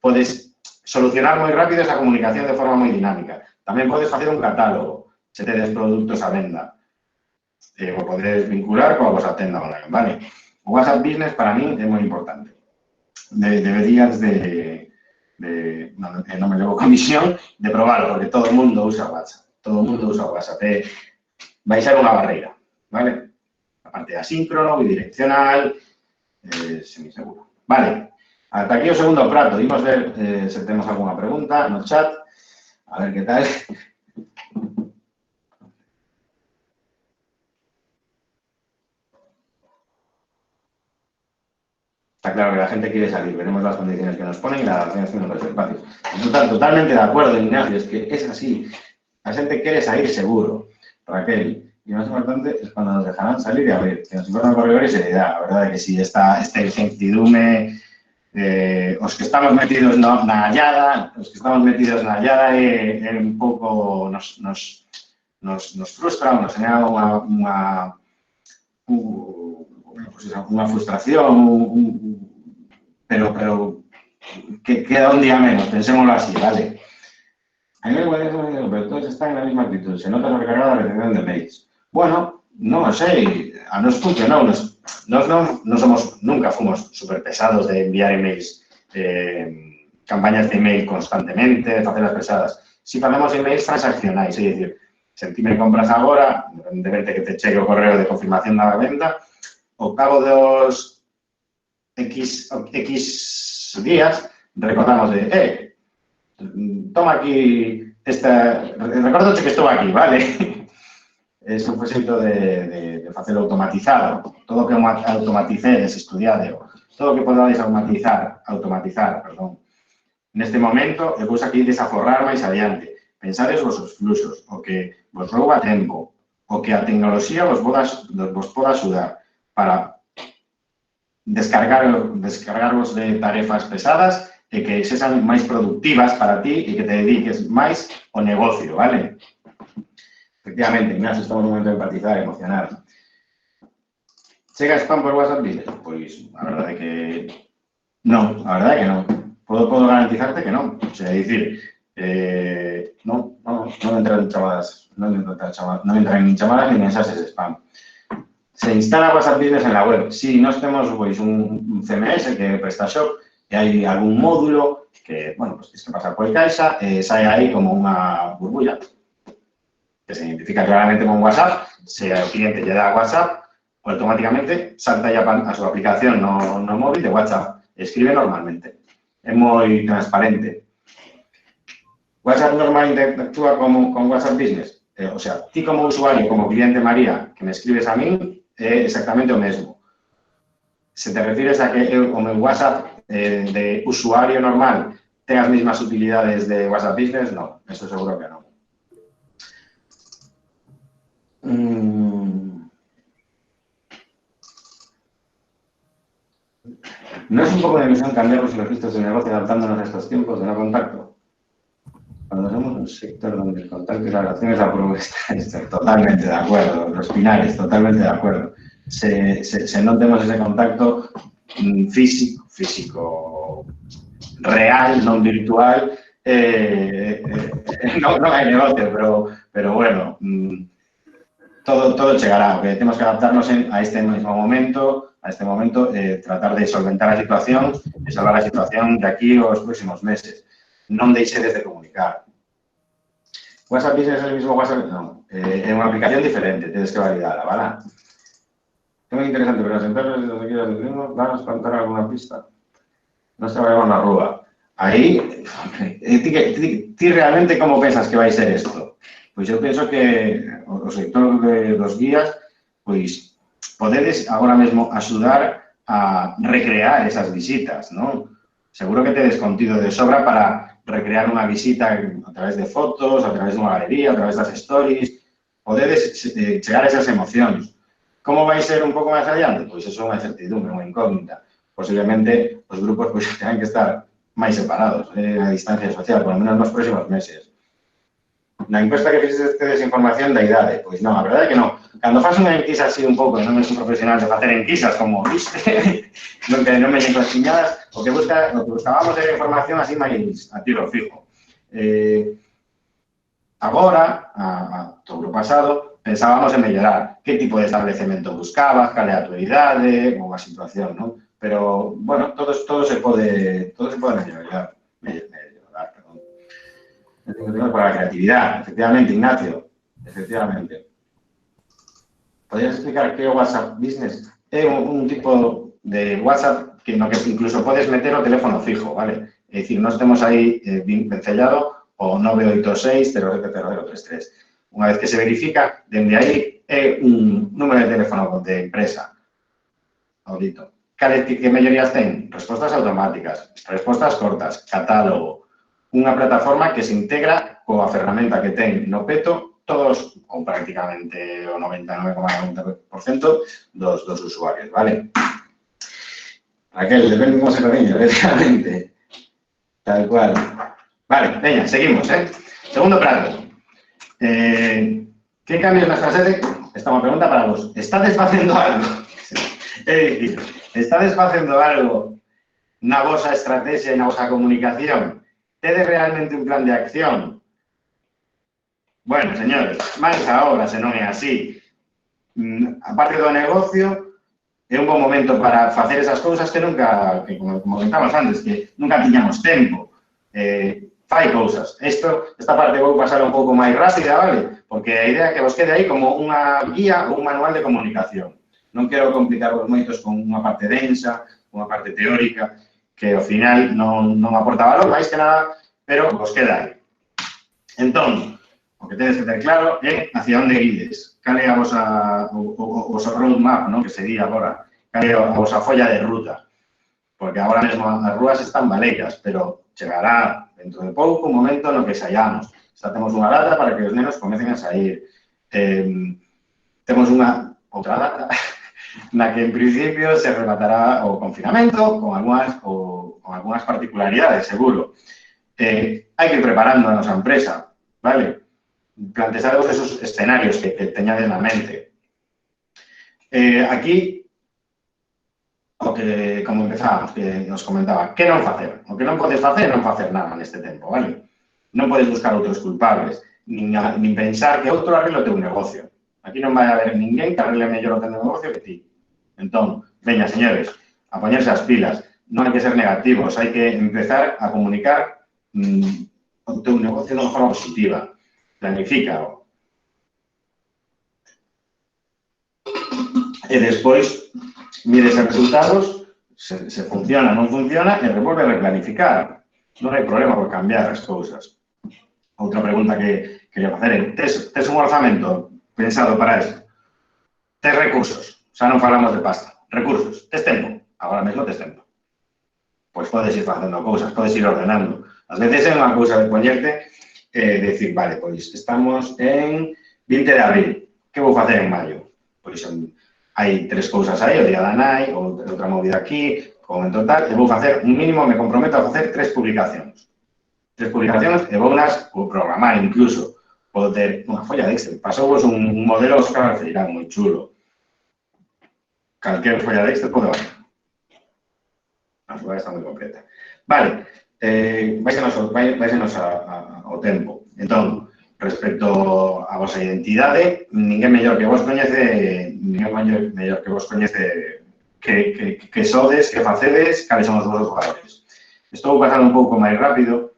podes solucionar moi rápido esa comunicación de forma moi dinámica. Tamén podes facer un catálogo, se tedes produtos a venda. O podedes vincular coa vosa tenda online, vale? O WhatsApp Business para min é moi importante. Deberías non me levo comisión, de probarlo, porque todo o mundo usa WhatsApp. Todo o mundo usa WhatsApp. Vai ser unha barreira, vale? A parte asíncrono, bidireccional, semiseguro. Vale, ata aquí o segundo prato. Imos ver se temos algunha pregunta no chat. A ver que tal. Está claro que la gente quiere salir. Veremos las condiciones que nos ponen y las relaciones con los espacios. Totalmente de acuerdo, Ignacio. Es que es así. La gente quiere salir seguro. Raquel. Y lo más importante es cuando nos dejarán salir y abrir. Que nos informan corredor y seriedad. La verdad es que si esta incertidumbre, os que estamos metidos na hallada, un pouco nos frustra, nos genera unha frustración, pero que queda un día menos, pensémoslo así, vale? A nivel igual, pero todos están en la misma actitud, se nota sobrecargada la recepción de mails. Bueno, non o sei, a nos funcionou, nunca fomos super pesados de enviar emails, campañas de email constantemente, facelas pesadas. Si facemos emails transaccionais, é dicir, se ti me compras agora, independentemente que te chegue o correo de confirmación da venta, ao cabo dos X días, recordamos de, toma aquí recordoche que estou aquí, vale? É un proxecto de facelo automatizado. Todo o que automaticedes, estudiadeo. Todo o que podades automatizar, perdón. Neste momento, é cousa que ides a forrar máis adiante. Pensades os vosos fluxos, o que vos rouba tempo, o que a tecnoloxía vos poda axudar para descargarvos de tarefas pesadas e que sexan máis productivas para ti e que te dediques máis ao negocio, vale? Efectivamente, Ignacio, estamos en un momento de empatizar, emocionar. Chega spam por WhatsApp Business? Pois, a verdade é que non, Podo garantizarte que non. O sea, dicir, non entran chamadas, non entran nin chamadas nin mensaxes de spam. Se instala WhatsApp Business en la web. Si nós temos un CMS que é PrestaShop e hai algún módulo que, bueno, pues tens que pasar por caixa e sai aí como unha burbulla que se identifica claramente con WhatsApp. Se ao cliente lle dá WhatsApp, automáticamente salta ya a súa aplicación no móvil de WhatsApp e escribe normalmente. É moi transparente. WhatsApp normal interactúa con WhatsApp Business. O sea, ti como usuario, como cliente María, que me escribes a min, é exactamente o mesmo. Se te refires a que o meu WhatsApp de usuario normal ten as mesmas utilidades de WhatsApp Business, non. Eso seguro que non. ¿No es un poco de ilusión cambiar los registros de negocio adaptándonos a estos tiempos de no contacto? Cuando somos un sector donde el contacto y la relación es la propuesta, totalmente de acuerdo, los finales, totalmente de acuerdo. Se notemos ese contacto físico, real, no virtual, no hay negocio, pero bueno, todo llegará, porque tenemos que adaptarnos a este mismo momento, tratar de solventar la situación y salvar la situación de aquí o los próximos meses. Non deixedes de comunicar. WhatsApp Business es el mismo WhatsApp, no, es una aplicación diferente, tienes que validarla, ¿vale? Es muy interesante, pero las empresas de donde quieras decirnos, van a espantar alguna pista. No se va a llevar una rúa. Ahí, ¿tú realmente cómo piensas que va a ser esto? Pues yo pienso que o sector de los guías, pues, podedes agora mesmo axudar a recrear esas visitas, ¿no? Seguro que tedes contido de sobra para recrear unha visita a través de fotos, a través dunha galería, a través das stories. Podedes chegar a esas emocións. Como vai ser un pouco máis adiante? Pois eso é unha incertidumbre, unha incógnita. Posiblemente os grupos pois, tengan que estar máis separados, a distancia social, por lo menos nos próximos meses. Na encuesta que fixeste de desinformación da idade, pois non, a verdade é que non. Cando faz unha enquisa así un pouco, non son profesional de facer enquisas como viste, non me llen cosiñadas, o que buscábamos era información así máis a tiro fijo. Agora, todo o pasado, pensábamos en mellorar que tipo de establecemento buscabas, cal é a tua idade ou a situación, non? Pero, bueno, todo se pode mellorar. Para la creatividad, efectivamente, Ignacio, efectivamente. ¿Podrías explicar qué WhatsApp Business? Es un tipo de WhatsApp que incluso puedes meter o teléfono fijo, ¿vale? Es decir, no estemos ahí bien vencellado o 986-070033. Una vez que se verifica, desde ahí un número de teléfono de empresa. Audito. ¿Qué mayorías tienen? Respuestas automáticas, respuestas cortas, catálogo. Unha plataforma que se integra coa ferramenta que ten no peto todos, ou prácticamente o 99,90% dos usuarios, vale? Raquel, depende como se cariño, efectivamente. Tal cual. Vale, veña, seguimos, Segundo prato. Que cambios na estrategia? Esta é unha pregunta para vos. Estades facendo algo? É dicir, estades facendo algo na vosa estrategia e na vosa comunicación? ¿Tedes realmente un plan de acción? Bueno, señores, máis agora, se non é así. A parte do negocio, é un bom momento para facer esas cousas que nunca, como comentamos antes, que nunca tiñamos tempo. Fai cousas. Esta parte vou pasar un pouco máis rápida, vale? Porque a idea é que vos quede aí como unha guía ou un manual de comunicación. Non quero complicarvos moitos con unha parte densa, unha parte teórica, que ao final non aporta valor, máis que nada, pero vos queda aí. Entón, o que tedes que ter claro é hacia onde guides, cal é a vosa roadmap, que se di agora, cal é a vosa folla de ruta, porque agora mesmo as rúas están baleiras, pero chegará dentro de pouco un momento no que saíamos. Xa temos unha data para que os nenos comecen a sair. Temos unha outra data na que en principio se rematará o confinamento con algunhas particularidades, seguro. Hai que ir preparando a nosa empresa, vale? Plantearos esos escenarios que teñades na mente. Aquí, como empezábamos, que nos comentaba, que non facer? O que non podes facer, non facer nada neste tempo, vale? Non podes buscar outros culpables, nin pensar que outro arreglo o teu negocio. Aquí non vai haber ninguén que arregle mellor o teu negocio que ti. Entón, veña, señores, a poñerse as pilas. Non hai que ser negativos, hai que empezar a comunicar o teu negocio de unha forma positiva. Planifícao. E despois, mires os resultados, se funciona, non funciona, e revolve a replanificar. Non hai problema por cambiar as cousas. Outra pregunta que quería facer é, tes un orzamento pensado para eso? Tes recursos? Xa non falamos de pasta. Recursos. Tes tempo? Agora mesmo tes tempo. Pois podes ir facendo cousas, podes ir ordenando. Ás veces é unha cousa de poñerte e decir, vale, pois estamos en 20 de abril. Que vou facer en maio? Pois hai 3 cousas aí, o día da nai, outra movida aquí, Como en total, eu vou facer un mínimo, me comprometo a facer 3 publicacións. 3 publicacións e vou nas programar incluso. Podo ter unha folla de Excel. Pasou un modelo Óscar Arceirán moi chulo. Calquer folla de Excel pode valer. A folla está moi completa. Vale, váisenos ao tempo. Entón, respecto a vosa identidade, ninguén mellor que vos coñece que sodes, que facedes, cales son os vosos valores. Estou pasando un pouco máis rápido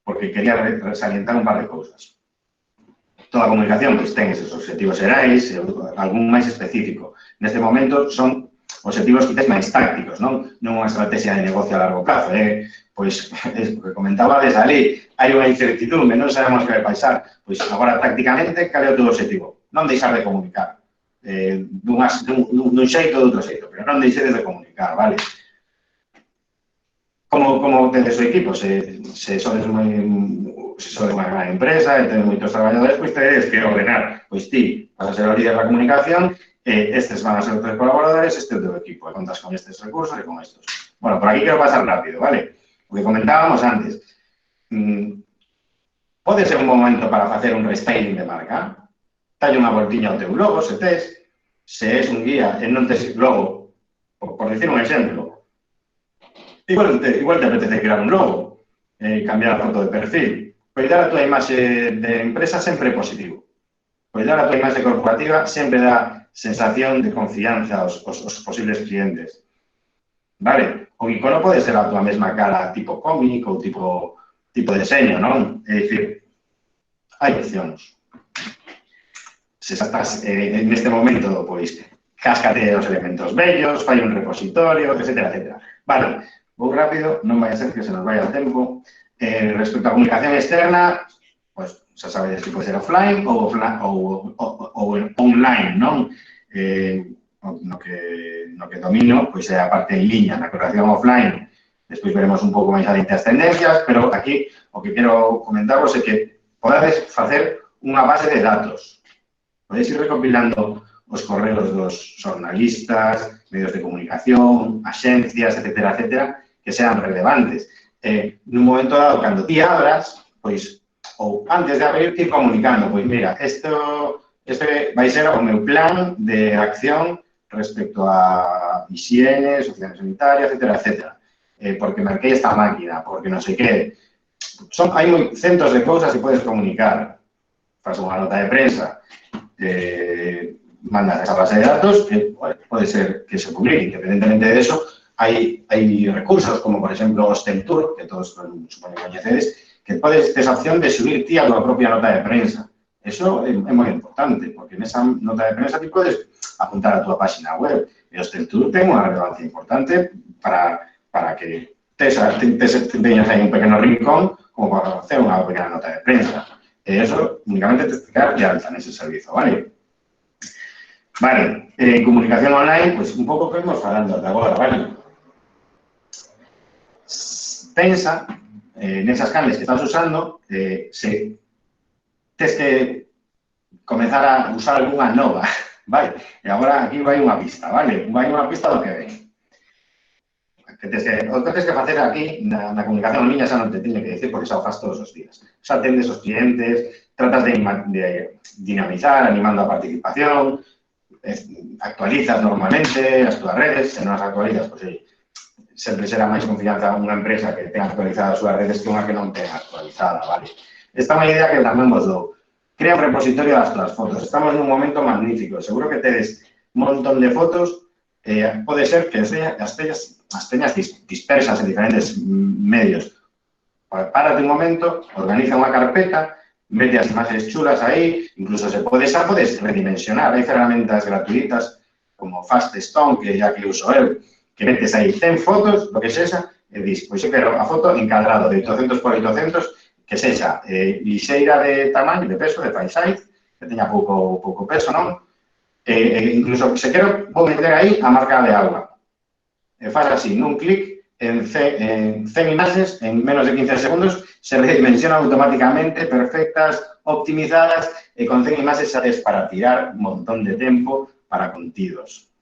porque quería salientar un par de cousas. Toda a comunicación pois, ten esos objetivos xerais, algún máis específico. Neste momento son objetivos quizás máis tácticos, non unha estrategia de negocio a largo plazo. Pois, o que comentabades ali, hai unha incertidumbre, non sabemos que vai pasar. Pois agora, tácticamente, cal é o teu objetivo? Non deixar de comunicar. Dun xeito ou de outro xeito, pero non deixedes de comunicar, vale? Como tedes o equipo? Se sodes unha gran empresa e tedes moitos traballadores, pois tedes que ordenar. Pois ti vas a ser o líder da comunicación, estes van a ser os 3 colaboradores, este é o teu equipo, e contas con estes recursos e con estos. Bueno, por aquí quero pasar rápido, vale? O que comentábamos antes. Pode ser un momento para facer un restyling de marca? Talle unha voltiña ao teu logo, se tes. Se és un guía e non tes logo, por decir un exemplo, igual te apetece crear un logo, cambiar a foto de perfil. Cuidar a tua imaxe de empresa sempre é positivo. Cuidar a tua imaxe corporativa sempre dá sensación de confianza aos posibles clientes. Vale? O icono pode ser a tua mesma cara tipo cómic ou tipo deseño, non? É dicir, hai opcións. Se estás neste momento, pois, cáscate os elementos bellos, fai un repositorio, etcétera, etcétera. Vale, vou rápido, non vai a ser que se nos vaya o tempo. Respecto á comunicación externa, pois, xa sabedes que pode ser offline ou online, non? No que domino, pois é a parte en liña, na comunicación offline. Despois veremos un pouco máis adiante as tendencias, pero aquí o que quero comentaros é que podades facer unha base de datos. Podedes ir recopilando os correos dos xornalistas, medios de comunicación, axencias, etcétera, etcétera, que sean relevantes. Nun momento dado, cando ti abras, pois, ou antes de abrir, ir comunicando, pois, mira, este vai ser o meu plan de acción respecto a higiene, sociedade sanitaria, etcétera, etcétera. Porque marquei esta máquina, porque non sei que. Hai centos de cousas que podes comunicar. Faz unha nota de prensa, mandas esa base de datos, pode ser que se publique. Independentemente de eso, hai recursos, como por exemplo o STEMtour, que todos supoñen coñecedes, que podes ter esa opción de subir ti a tua propia nota de prensa. Eso é moi importante, porque nesa nota de prensa ti podes apuntar a tua página web. E o STEMtour ten unha relevancia importante para que teñas aí un pequeno rincón como para hacer unha pequena nota de prensa. E eso únicamente te quedar de alta nese servizo, vale? Vale, comunicación online, pois un pouco que vamos falando ata agora, vale? Pensa nesas canles que estás usando, se tes que comezar a usar algunha nova, vale? E agora aquí vai unha pista, vale? Vai unha pista do que ven. O que tens que facer aquí na comunicación en liña xa non te teño que decir porque xa o faz todos os días. Xa atendes os clientes, tratas de dinamizar, animando a participación, actualizas normalmente as túas redes, se non as actualizas, pois sempre será máis confianza unha empresa que tenga actualizadas as súas redes que unha que non tenga actualizada, vale? Esta é unha idea que tamén vos dou. Crea un repositorio das túas fotos. Estamos nun momento magnífico. Seguro que tedes un montón de fotos. Pode ser que as teñas dispersas en diferentes medios. Párate un momento, organiza unha carpeta, mete as imaxes chulas aí, incluso se podes redimensionar. Hai ferramentas gratuitas como Faststone, que ya que uso eu, que metes aí 100 fotos, lo que sexa, e dis, pois eu quero a foto encadrado de 800 por 800, que sexa lixeira de tamaño, de peso, de size, que teña pouco peso, non? Incluso, se quero, vou meter aí a marca de agua. Faz así, nun clic, en 100 imaxes, en menos de 15 segundos, se redimensionan automáticamente, perfectas, optimizadas, e con 100 imaxes xa tes para tirar un montón de tempo para contidos.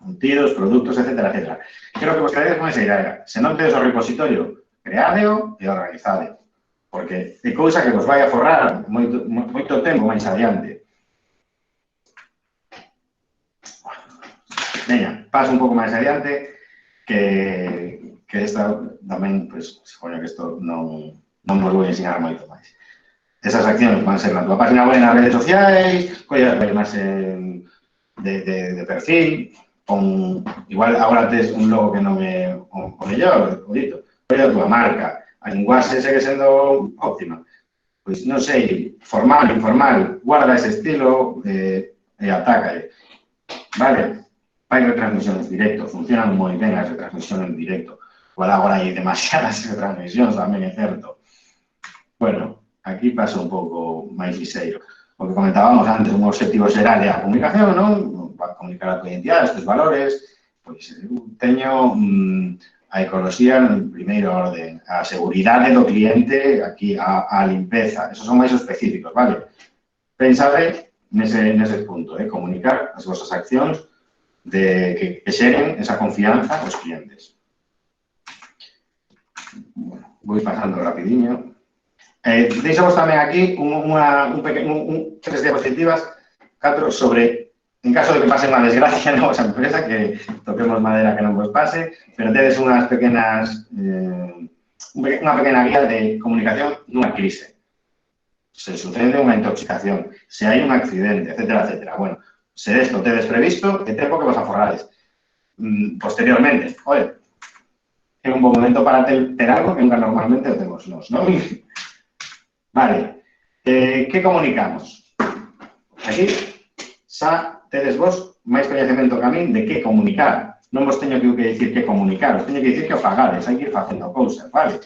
contidos, produtos, etcétera, etcétera. Creo que vos quedaréis con esa idea. Se non tedes o repositorio, creádeo e organizádeo. Porque é cousa que vos vai a forrar moito tempo máis adiante. Veña, paso un pouco máis adiante, que esta tamén, pues, supoño que isto non vos vou ensinar moito máis. Esas accións van ser na tua página web, nas redes sociais, collas máis de perfil, igual agora tes un logo que non é o mellor, o dito, colla a tua marca, a linguaxe segue sendo óptima. Pois non sei, formal, informal, guarda ese estilo e atácalle. Vale? Hai retransmisións directo, funcionan moi ben as retransmisións en directo. Igual agora hai demasiadas retransmisións, tamén é certo. Bueno, aquí paso un pouco máis liseiro. O que comentábamos antes, un objetivo xeral é a comunicación, non? Para comunicar a tua identidade, os teus valores. Pois teño a ecoloxía en primeiro orden, a seguridade do cliente, aquí a limpeza. Esos son máis específicos, vale? Pensade nese punto, comunicar as vosas accións que xeren esa confianza aos clientes. Bueno, vou pasando rapidiño. Deixamos tamén aquí tres diapositivas, 4 sobre, en caso de que pase unha desgracia na vosa empresa, que toquemos madera que non vos pase, pero tedes unha pequena guía de comunicación nunha crise. Se sucede unha intoxicación, se hai un accidente, etcétera, etcétera. Bueno, se esto tedes previsto, é tempo que vos aforrades. Posteriormente, oye, é un bon momento para ter algo que nunca normalmente o temos nos, non? Vale, que comunicamos? Aquí xa tedes vos máis coñecemento que a min de que comunicar. Non vos teño que dicir que comunicar, vos teño que dicir que o fagades, hai que ir facendo cousas, vale?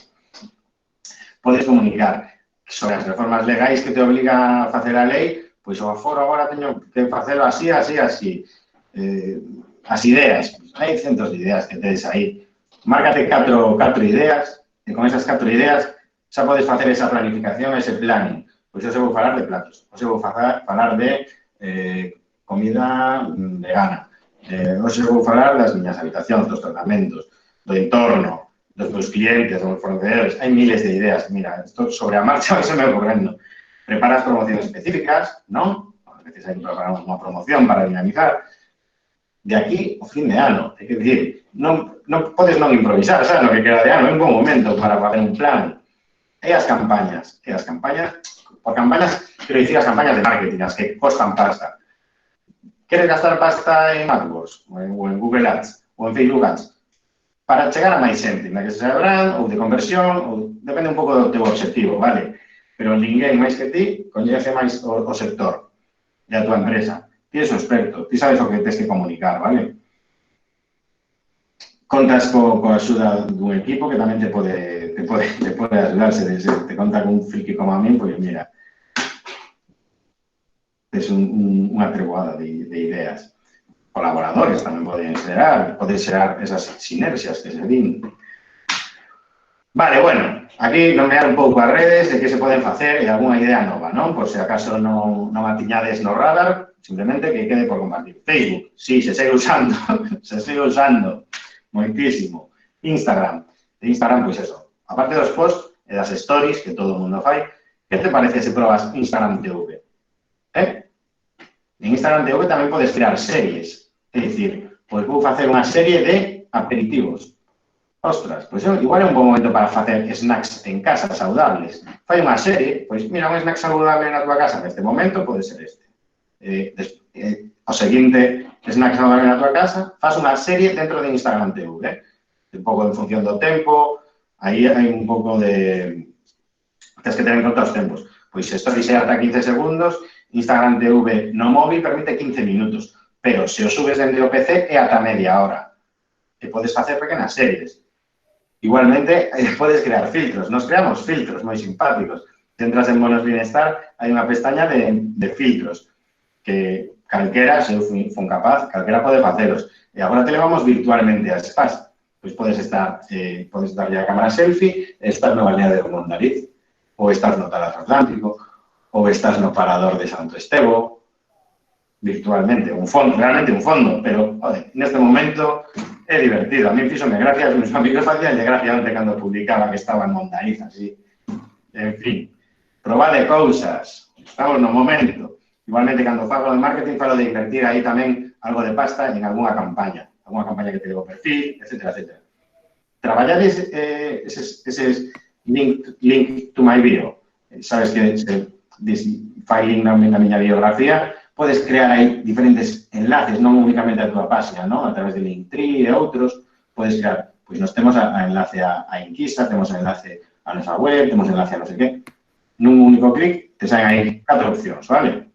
Podes comunicar sobre as reformas legais que te obliga a facer a lei, pois o aforo agora teño que facelo así, así, así. As ideas, hai centos de ideas que tedes aí. Márcate 4 ideas e con esas 4 ideas xa podes facer esa planificación, ese planning. Pois eu se vou falar de platos, eu se vou falar de comida vegana, eu se vou falar das miñas habitacións, dos tratamentos, do entorno, dos meus clientes, dos meus fornecedores. Hai miles de ideas. Mira, isto sobre a marcha vai se me ocorrendo. Preparas promociones específicas, non? A veces hai que preparar unha promoción para dinamizar. De aquí ao fin de ano, é dicir, non podes non improvisar, sabes, no que queda de ano, é un bom momento para facer un plan. E as campañas, por campañas, quero dicir as campañas de marketing, as que costan pasta. Queres gastar pasta en AdWords, ou en Google Ads, ou en Facebook Ads, para chegar a máis xente, na que se brand, ou de conversión, ou depende un pouco do teu objetivo, vale? Pero ninguén máis que ti coñece máis o sector e a tua empresa. Ti és o experto, ti sabes o que tens que comunicar, vale? Contas coa axuda dun equipo que tamén te pode ayudar. Se te conta con un friki como a mí, pois mira, es unha treboada de ideas. Colaboradores tamén poden xerar esas sinerxias que se din. Vale, bueno, aquí nomear un pouco as redes de que se poden facer e algunha idea nova, non? Por se acaso non a tiñades no radar, simplemente que quede por compartir. Facebook, sí, se segue usando, moitísimo. Instagram, pois eso, aparte dos posts e das stories que todo o mundo fai, que te parece se probas Instagram TV? En Instagram TV tamén podes crear series, é dicir, pois vou facer unha serie de aperitivos. Ostras, pois igual é un bon momento para facer snacks en casa saudables. Fai unha serie, pois mira, un snack saudable na tua casa neste momento pode ser este. O seguinte snack saudable na tua casa, faz unha serie dentro de Instagram TV. Un pouco en función do tempo, aí hai un pouco de... Tens que tener en conta os tempos. Pois isto dixe ata 15 segundos, Instagram TV no móvil permite 15 minutos, pero se o subes dende o PC é ata media hora. E podes facer pequenas series. Igualmente, podes crear filtros. Nos creamos filtros moi simpáticos. Se entras en Bonos Bienestar, hai unha pestaña de filtros que calquera, se eu fun capaz, calquera pode facelos. E agora te levamos virtualmente a spas. Pois podes darlle a cámara selfie, estás no balneario de Mondariz, ou estás no Talazo Atlántico, ou estás no Parador de Santo Estevo. virtualmente, un fondo, realmente un fondo, pero joder, en este momento é divertido. A mí fíxome gracias, meus amigos facían de gracia antes cando publicaba que estaba en Mondariz, así. En fin, probade cousas, estamos no momento. Igualmente, cando fago de marketing, falo de invertir aí tamén algo de pasta en algunha campaña que te debo perfil, etcétera, etcétera. Traballades eses link to my bio. Sabes que fai link na miña biografía, podes crear aí diferentes enlaces, non únicamente a túa página, non? A través de Linktree e outros, podes crear, pois nos temos a enlace a Inquisa, temos a enlace a nosa web, temos enlace a non sei que. Nun único clic, te saen aí 4 opcións, vale?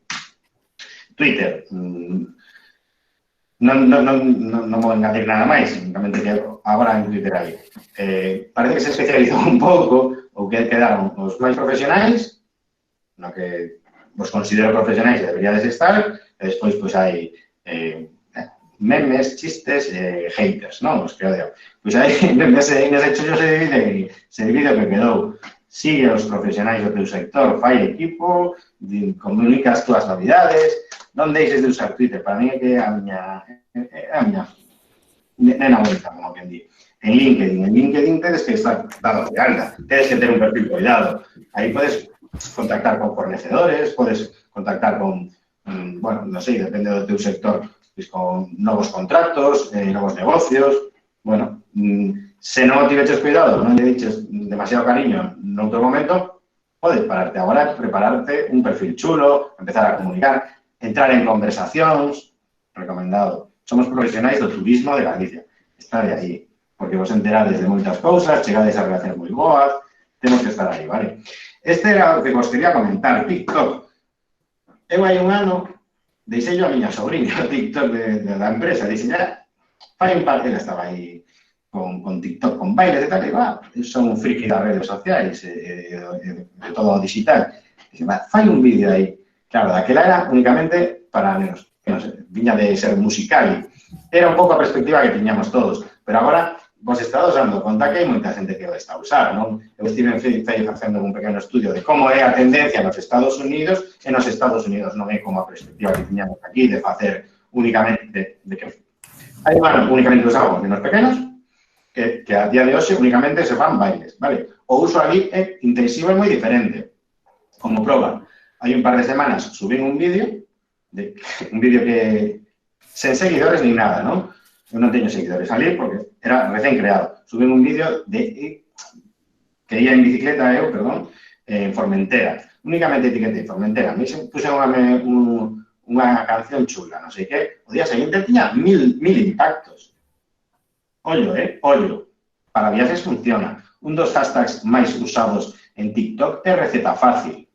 Twitter. Non vou engadir nada máis, únicamente que agora en Twitter aí. Parece que se especializou un pouco, ou que quedaron os máis profesionais, no que vos considero profesionais e deberíades estar, e despois pois hai memes, chistes e haters, non? Os que odian. Pois aí, nese chollo se divide o que quedou. Sigue os profesionais do teu sector, fai equipo, comunica as túas novidades, non deixes de usar Twitter. Para mí é que a miña nena bonita, como quen di. En LinkedIn tedes que estar dado de alta, tedes que ter un perfil cuidado. Aí podes contactar con fornecedores, podes contactar con, bueno, non sei, depende do teu sector, pues con novos contratos, novos negocios. Bueno, se non tiveches cuidado, non lle diches demasiado cariño noutro momento, podes pararte agora, prepararte un perfil chulo, empezar a comunicar, entrar en conversacións, recomendado. Somos profesionais do turismo de Galicia. Está de aí, porque vos enterades de moitas cousas, chegades a relacións moi boas, temos que estar aí, vale? Este era o que vos quería comentar, TikTok. Eu hai un ano deixei a miña sobrinha o TikTok da empresa, dixen, fai un par, ela estaba aí con TikTok, con bailes e tal, e eu son un friki das redes sociais de todo o digital. Dixen, fai un vídeo aí. Claro, daquela era únicamente para nenos, que non sei, viña de ser musical. Era un pouco a perspectiva que tiñamos todos, pero agora vos estades dando conta que hai moita xente que o está a usar, non? Eu estive facendo un pequeno estudio de como é a tendencia nos Estados Unidos, e nos Estados Unidos non é como a perspectiva que tiñamos aquí de facer únicamente, de que hai únicamente os algos menos pequenos, que a día de hoxe únicamente se fan bailes, vale? O uso ali é intensivo e moi diferente. Como proba, hai un par de semanas subín un vídeo que sen seguidores ni nada, non? Eu non teño seguidores ali porque era recén creado. Subín un vídeo que ia en bicicleta en Formentera. Únicamente etiquetei Formentera. A mí se puse unha canción chula, non sei que. O día seguinte tiña 1000 impactos. Ollo, ollo. Para viajes funciona. Un dos hashtags máis usados en TikTok é receta fácil.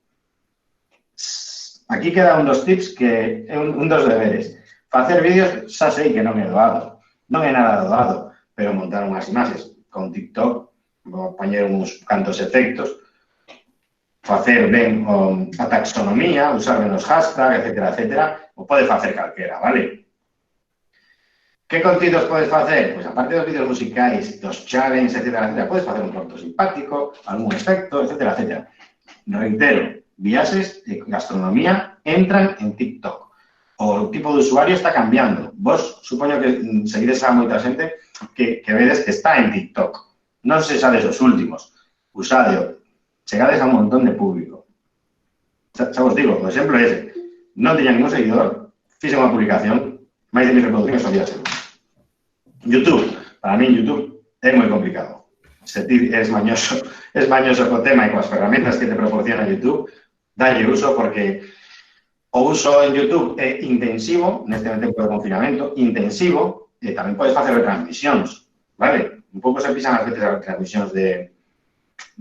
Aquí queda un dos tips que é un dos deberes. Facer vídeos xa sei que non é doado. Non é nada doado, pero montar unhas imaxes con TikTok, vou poñer uns cantos efectos, facer ben a taxonomía, usar ben os hashtags, etcétera, etcétera, o pode facer calquera, vale? Que contidos podes facer? Pois, aparte dos vídeos musicais, dos challenges, etcétera, etcétera, podes facer un producto simpático, algún efecto, etcétera, etcétera. Reitero, viaxes e gastronomía entran en TikTok. O tipo de usuario está cambiando. Vos, supoño que seguides a moita xente que vedes que está en TikTok. Non se sabes os últimos. Usadeo. Chegades a un montón de público. Xa vos digo, o exemplo é ese. Non tiña ningún seguidor. Fixe unha publicación. Máis de 1000 reproduccións ao día seguinte. YouTube. Para mí, YouTube é moi complicado. Se ti eres mañoso co tema e coas ferramentas que te proporciona YouTube, dalle uso porque o uso en YouTube é intensivo, neste tempo de confinamento, intensivo, e tamén podes facer retransmisións, vale? Un pouco se pisan as veces as retransmisións de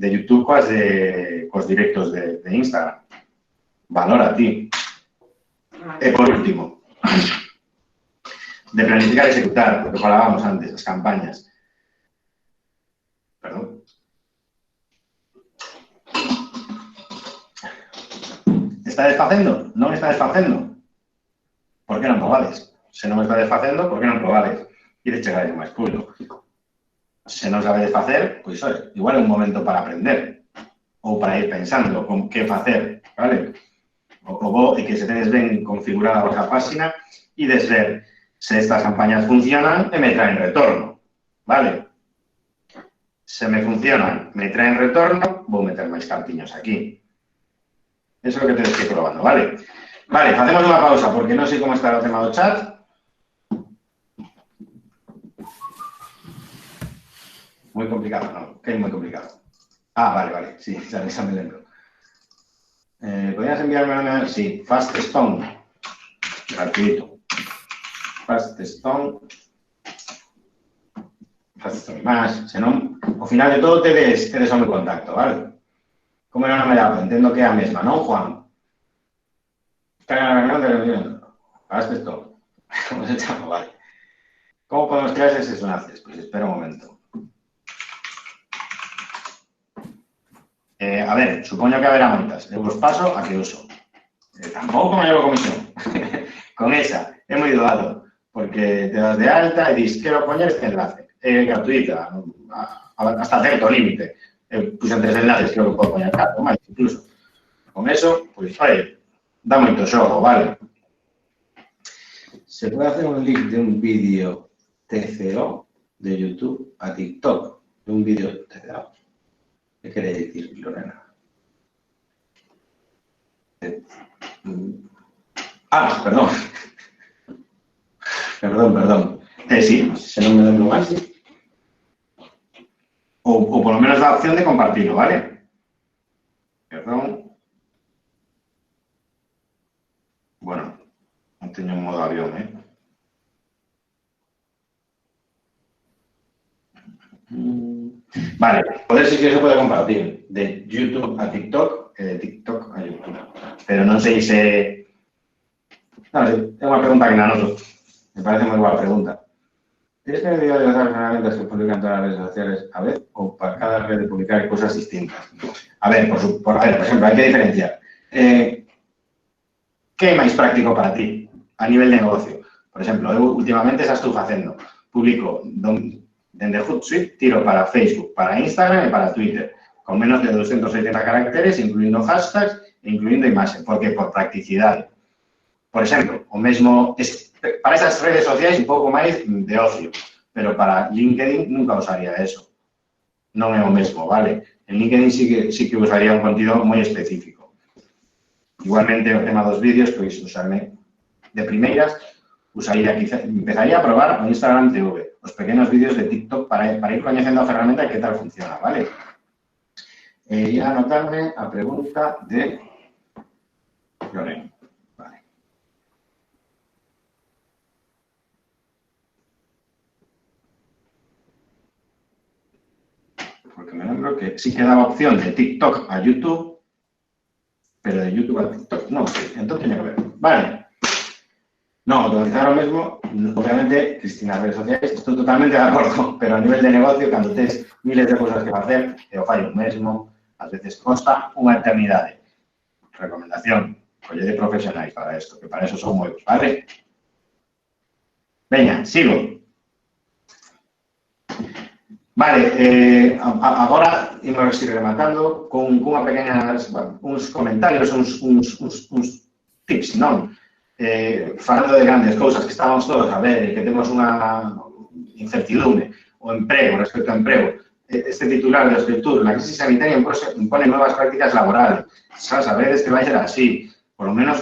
YouTube cos directos de Instagram. Valora a ti. E por último, de planificar e executar, lo que falábamos antes, as campañas. Perdón. Está desfacendo? Non está desfacendo? Por que non probades? Se non está desfacendo, por que non probades? E de chegar a máis público. Se non sabedes facer, pois, igual é un momento para aprender ou para ir pensando con que facer, vale? o que se tenes ben configurada a vosa página e des ver se estas campañas funcionan e me traen retorno, vale? Se me funcionan, me traen retorno, vou meter máis cartiños aquí. Eso é o que tedes que ir probando, vale? Vale, facemos unha pausa porque non sei como está o tema do chat. Moi complicado, non, que é moi complicado. Ah, vale, sí, xa me lembro. ¿Podrías enviarme una? Sí, Faststone. Gratuito. Faststone. Más, senón, ao final de todo tedes o meu contacto, vale? Como era unha medalla? Entendo que é a mesma, non, Juan? Faststone. Como se chama, vale. Como podemos crear eses enlaces? Pois espera un momento. A ver, supoño que haberá moitas. Eu vos paso a que uso. Tampouco me llevo comisión. Con esa, é moi doado, porque te das de alta e dis, quero poñer este enlace. É gratuita, hasta certo límite. Puxen 3 enlaces, creo que podo poñer 4, máis incluso. Con eso, pois, oye, dá moito xogo, vale? Se pode hacer un link de un vídeo TCO de YouTube a TikTok, de un vídeo TCO. ¿Qué quiere decir, Lorena? Perdón. Perdón. Sí, se non me lembro máis. O por lo menos la opción de compartirlo, ¿vale? Perdón. Bueno, non teño un modo avión, Vale, poder sí que se puede compartir de YouTube a TikTok, de TikTok a YouTube. Pero non sei se... Non sei, é unha pregunta que nanoso. Me parece moi boa pregunta. ¿Tienes que mediar de las herramientas que publican todas las redes sociales a vez o para cada red de publicar cosas distintas? A ver, por ejemplo, hai que diferenciar. Que é máis práctico para ti a nivel de negocio? Por exemplo, eu últimamente xa estou facendo. Publico dende Hootsuite, tiro para Facebook, para Instagram e para Twitter, con menos de 280 caracteres, incluindo hashtags e incluindo imaxen, porque por practicidade. Por exemplo, o mesmo, para esas redes sociais un pouco máis de ocio, pero para LinkedIn nunca usaría eso. Non é o mesmo, vale? En LinkedIn sí que usaría un contido moi específico. Igualmente, o tema dos vídeos, pois usarme de primeiras, empezaría a probar o Instagram TV, os pequenos vídeos de TikTok para ir coñecendo a ferramenta e que tal funciona, vale? E a anotarme a pregunta de Lorena. Vale. Porque me lembro que sí que daba opción de TikTok a YouTube, pero de YouTube a TikTok no sé, entonces tenía que ver. Vale. No, automatizar o mesmo, obviamente, Cristina, redes sociais, estou totalmente de acordo, pero a nivel de negocio, cando tes miles de cousas que facer, e o fai o mesmo, ás veces consta unha eternidade. Recomendación, collede profesionais para isto, que para eso son moitos, vale? Veña, sigo. Vale, agora imos ir rematando con unha pequeña, uns comentarios, uns tips, non? Falando de grandes cousas que estábamos todos a ver e que temos unha incertidumbre, o emprego, respecto ao emprego, este titular de Escritur, la crisis sanitaria impone nuevas prácticas laborales. Xa sabedes que vai ser así, por lo menos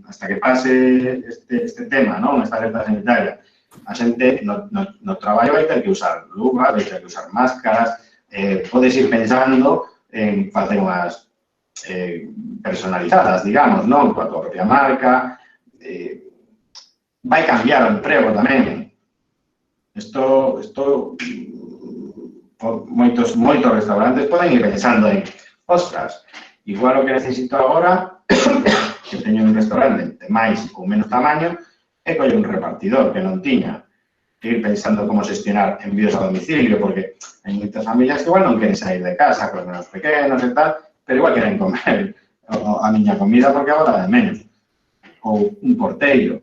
hasta que pase este tema, non? Esta alerta sanitaria. A xente no traballo vai ter que usar luvas, vai ter que usar máscaras, podes ir pensando en facer unhas personalizadas, digamos, non? Coa tua propia marca. Vai cambiar o emprego tamén. Isto moitos restaurantes poden ir pensando en, ostras, igual o que necesito agora, que teño un restaurante de máis ou menos tamaño, é coller un repartidor que non tiña. Que ir pensando como xestionar envíos a domicilio, porque hai moitas familias que igual non queren sair de casa, con menos pequenos e tal, pero igual queren comer a miña comida porque agora de menos. Ou un porteiro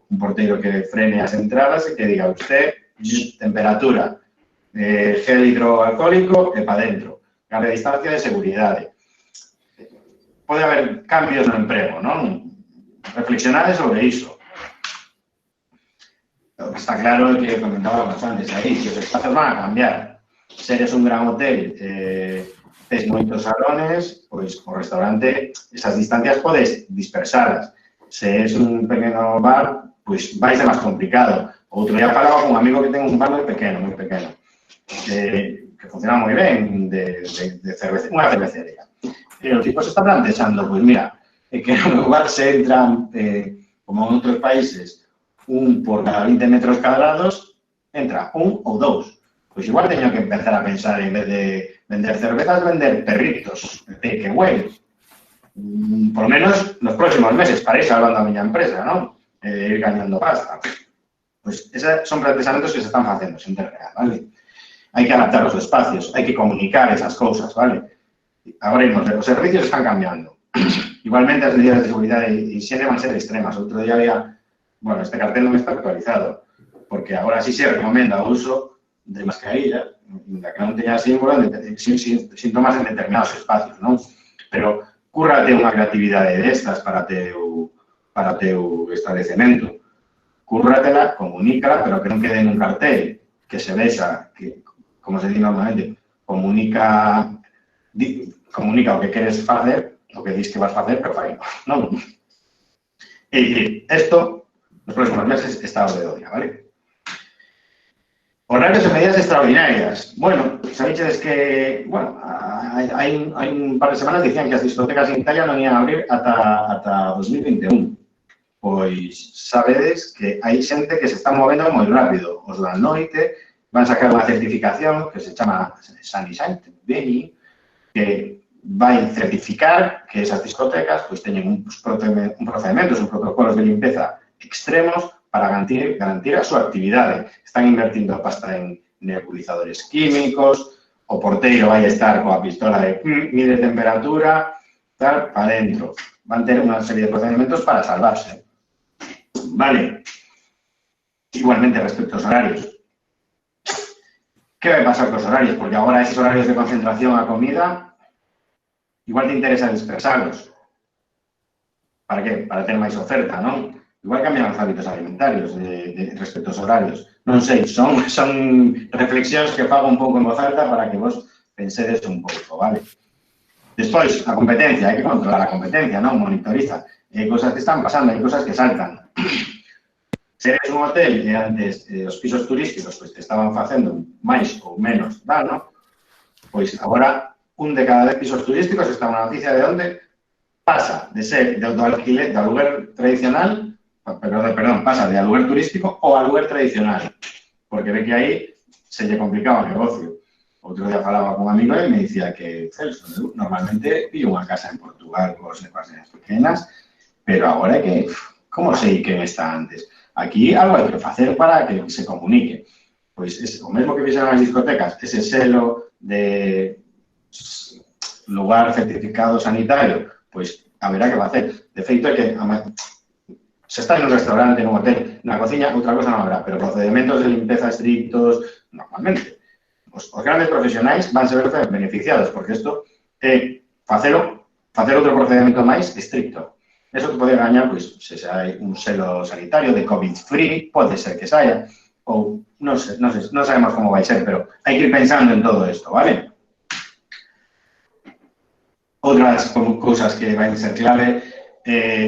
que frene as entradas e que diga usted, temperatura, gel hidroalcohólico e para dentro, cambio de distancia de seguridade. Pode haber cambios no emprego, non? reflexionade sobre iso. Está claro que comentábamos antes aí, que os espazos van a cambiar. Se eres un gran hotel, tes moitos salones, pois o restaurante, esas distancias podes dispersalas. Se es un pequeno bar, pois vai ser máis complicado. Outro día falaba con un amigo que ten un bar moi pequeno, que funciona moi ben, de unha cervecería. E o tipo se está plantexando, pois mira, que no bar se entran, como en outros países, un por cada 20 metros cuadrados, entra un ou dous. Pois igual teño que empezar a pensar, en vez de vender cervezas, vender perritos, takeaway. Por lo menos nos próximos meses, para ir salvando a miña empresa, non? Ir gañando pasta. Pois esos son planteamentos que se están facendo, sen ter real, vale? Hai que adaptar os espacios, hai que comunicar esas cousas, vale? Agora, os servicios están cambiando. Igualmente, as medidas de seguridade e higiene van ser extremas. Outro día había, bueno, este cartel non está actualizado, porque agora sí se recomenda o uso de mascarilla, da que non teña símbolo, síntomas en determinados espacios, non? Pero cúrrate unha creatividade destas para teu establecemento. Cúrratela, comunícala, pero que non quede en un cartel, que se vexa, que, como se di normalmente, comunica o que queres facer, o que dis que vas facer, pero fai non. É dicir, isto, nos próximos meses, está ao dedo, ¿vale? Horarios e medidas extraordinarias. Bueno, sabéis que, bueno, hai un par de semanas dicían que as discotecas en Italia non ian a abrir ata 2021. Pois sabedes que hai xente que se está movendo moi rápido. Os da noite van sacar unha certificación que se chama Sanità Beni, que vai certificar que esas discotecas pois teñen uns procedementos, uns protocolos de limpeza extremos para garantir a súa actividade. Están invertindo pasta en nebulizadores químicos, o porteiro vai estar coa pistola de mide temperatura, tal, para dentro. Van ter unha serie de procedimentos para salvarse. Vale. Igualmente, respecto aos horarios. Que vai pasar cos horarios? Porque agora esos horarios de concentración a comida igual te interesa dispersalos. Para que? Para ter máis oferta, non? Igual cambian os hábitos alimentarios respecto aos horarios. Non sei, son reflexións que fago un pouco en voz alta para que vos pensedes un pouco, vale? Despois, a competencia, hai que controlar a competencia, non? Monitoriza. Hai cousas que están pasando, hai cousas que saltan. Se eres un hotel e antes os pisos turísticos pois te estaban facendo máis ou menos dano, pois agora un de cada 10 pisos turísticos está unha noticia de onde pasa de ser de alquiler, de aluguer tradicional, pasa de aluguer turístico ao aluguer tradicional, porque ve que aí se lle complicaba o negocio. Outro día falaba con un amigo e me dicía que Celso, normalmente pillo unha casa en Portugal con ecuaciones pequenas, pero agora é que, como sei quen está antes? Aquí algo hai que facer para que se comunique. Pois o mesmo que fixeron as discotecas, ese selo de lugar certificado sanitario, pois haberá que facer. De feito, é que se está en un restaurante, en un hotel, na cociña, outra cosa non habrá, pero procedimentos de limpeza estrictos, normalmente. Os grandes profesionais van ser beneficiados, porque isto é facer outro procedimento máis estricto. Eso que pode gañar, pois, se hai un selo sanitario de COVID-free, pode ser que saia, ou non sabemos como vai ser, pero hai que ir pensando en todo isto, vale? Outras cousas que vai ser clave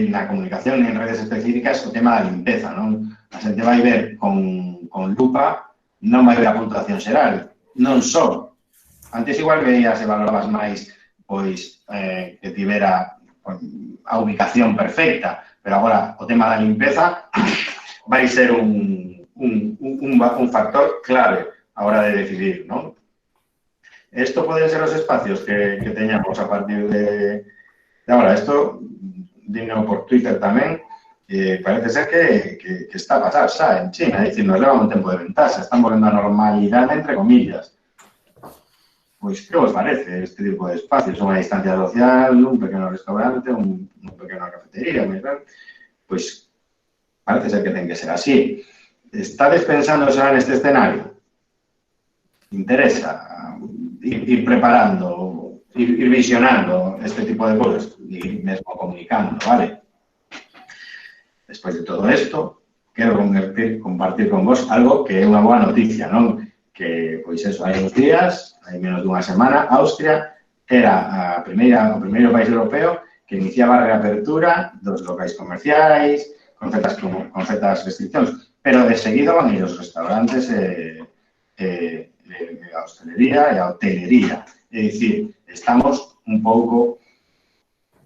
na comunicación en redes específicas o tema da limpeza, non? A xente vai ver con lupa, non vai ver a puntuación xeral, non só. Antes igual veías e valorabas máis, pois, que tivera a ubicación perfecta, pero agora o tema da limpeza vai ser un factor clave a hora de decidir, non? Isto poden ser os espacios que teñamos a partir de agora. Isto dino por Twitter tamén, parece ser que está a pasar xa en China, é dicir, nos leva un tempo de ventaxa, están volvendo a normalidade, entre comillas. Pois, que vos parece este tipo de espacios? Unha distancia social, un pequeno restaurante, un pequeno cafetería, pois, parece ser que ten que ser así. Estades pensando xa neste escenario? Interesa ir preparando, ir visionando este tipo de cosas e ir mesmo comunicando, vale? Despois de todo isto, quero compartir con vos algo que é unha boa noticia, non? Que, pois eso, hai uns días, hai menos dunha semana, Austria era o primeiro país europeo que iniciaba a reapertura dos locais comerciais, con certas restriccións, pero de seguido van ir os restaurantes a hostelería e a hotelería. É dicir, estamos un pouco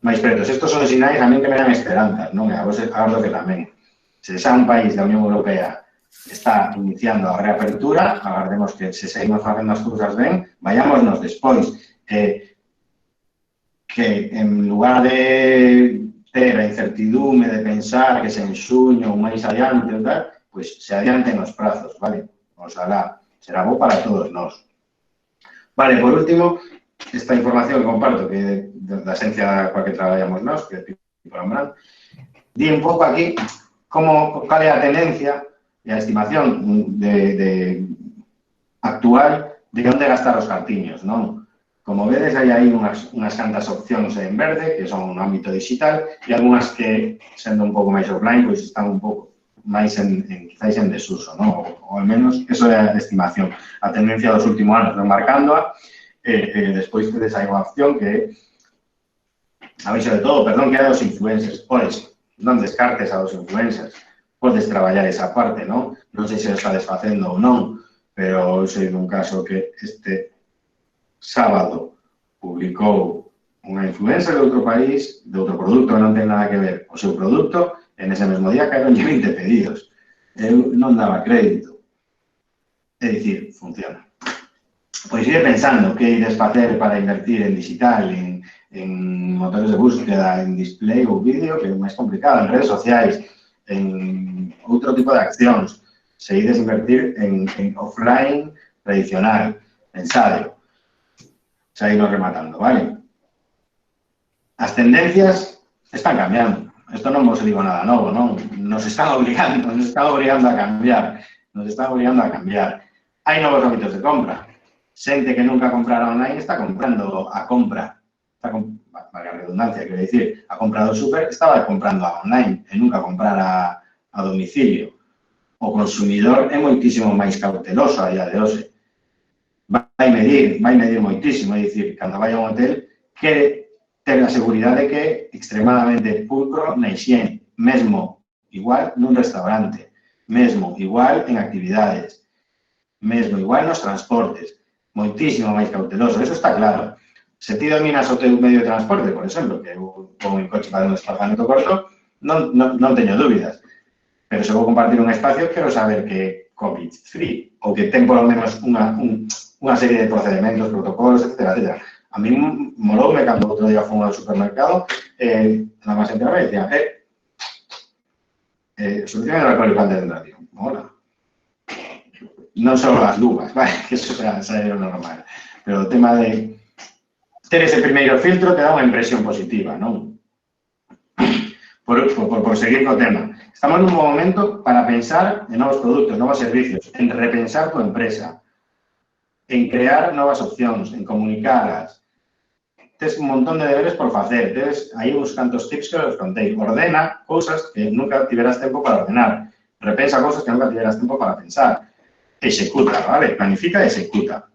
máis pretos. Estos son sinais a min que me dan esperanzas, non? E a vos agardo que tamén. Se xa un país da Unión Europea está iniciando a reapertura, agardemos que se seguimos facendo as cousas ben, vayámonos despois. Que en lugar de ter a incertidume de pensar que se en xuño ou máis adiante, pois se adianten os prazos, vale? Oxalá, será bo para todos nós. Vale, por último, esta información que comparto, que da xencia coa que traballamos nós, que é People and Brand, di un pouco aquí cal é a tendencia e a estimación actual de onde gastar os cartiños, non? Como vedes, hai aí unhas cantas opcións en verde, que son no ámbito digital, e algunhas que, sendo un pouco máis offline, pois están un pouco máis quizáis en desuso, non? Ou ao menos, eso é a estimación. A tendencia dos últimos anos ven marcándoa, despois tedes aí unha opción que aviso de todo, perdón, que é dos influencers. Pois, non descartes a dos influencers. Podes traballar esa parte, non? Non sei se o está desfacendo ou non, pero sei dun caso que este sábado publicou unha influencer de outro país, de outro produto que non ten nada que ver o seu produto, e nese mesmo día caeron 20 pedidos. Eu non daba crédito. É dicir, funciona. Pois iré pensando que ides facer para invertir en digital, en motores de búsqueda, en display ou vídeo, que é máis complicado, en redes sociais, en outro tipo de accións. Se ides invertir en offline tradicional, pensadeo. Xa irnos rematando, vale? As tendencias están cambiando. Isto non vos digo nada novo, non? Nos están obrigando a cambiar. Hai novos hábitos de compra. Xente que nunca comprara online está comprando a compra. Valga a redundancia, quero dicir, a compra do súper estaba comprando a online e nunca comprara a domicilio. O consumidor é moitísimo máis cauteloso a día de hoxe. Vai medir moitísimo, é dicir, cando vai a un hotel, quere ter a seguridade que é extremadamente pulcro na higiene, mesmo igual nun restaurante, mesmo igual en actividades, mesmo igual nos transportes, moitísimo máis cauteloso, eso está claro. Se ti dominas o teu medio de transporte, por exemplo, que eu vou en coche para un desplazamento corto, non teño dúbidas, pero se vou compartir un espacio, quero saber que é COVID-free, ou que ten polo menos unha serie de procedimentos, protocolos, etc. A mí moloume cando outro día fomos ao supermercado, nada máis entrar e dicía, solución alcohólica de radio. Mola. Non só as luvas, vale, que eso xa é o normal. Pero o tema de ter ese primeiro filtro te dá unha impresión positiva, non? Por seguir co tema. Estamos nun momento para pensar en novos produtos, novos servicios, en repensar tu empresa, en crear novas opcións, en comunicarlas. Tes un montón de deberes por facer. Tes aí uns cantos tips que os contei. Ordena cousas que nunca tiveras tempo para ordenar. Repensa cousas que nunca tiveras tempo para pensar. Executa, vale? Planifica e executa.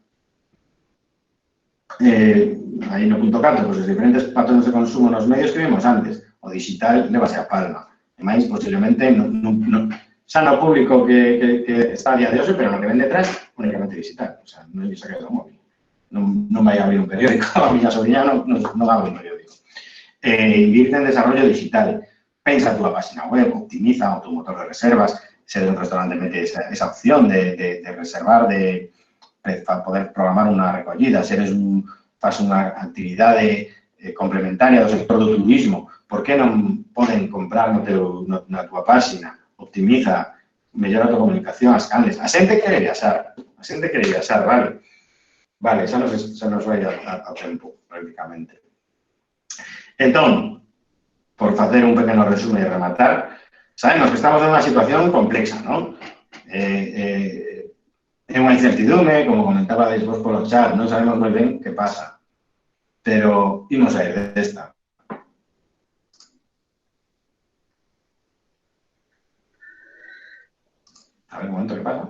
Aí no punto 4, pues, os diferentes patrones de consumo nos medios que vimos antes. O digital levase a palma. E máis, posiblemente, xa no público que está a día de hoxe, pero no que ven detrás, únicamente digital. O sea, non lle saques do móvil. Non vai a abrir un periódico. A miña sobrina non abre un periódico. Invirte en desarrollo digital. Pensa a túa página web, optimiza o tu motor de reservas. Se de un restaurante mete esa opción de reservar, de poder programar unha recollida. Se faz unha actividade complementaria do sector do turismo, por que non poden comprar na túa página? Optimiza, mellora a tua comunicación, as canles. A xente quere viaxar, vale? Vale, xa nos vai a tempo, prácticamente. Entón, por facer un pequeno resume e rematar, sabemos que estamos en unha situación complexa, non? É unha incertidume, como comentabades vos polo chat, non sabemos moi ben que pasa, pero imos a ir desta. A ver, un momento, ¿qué pasa?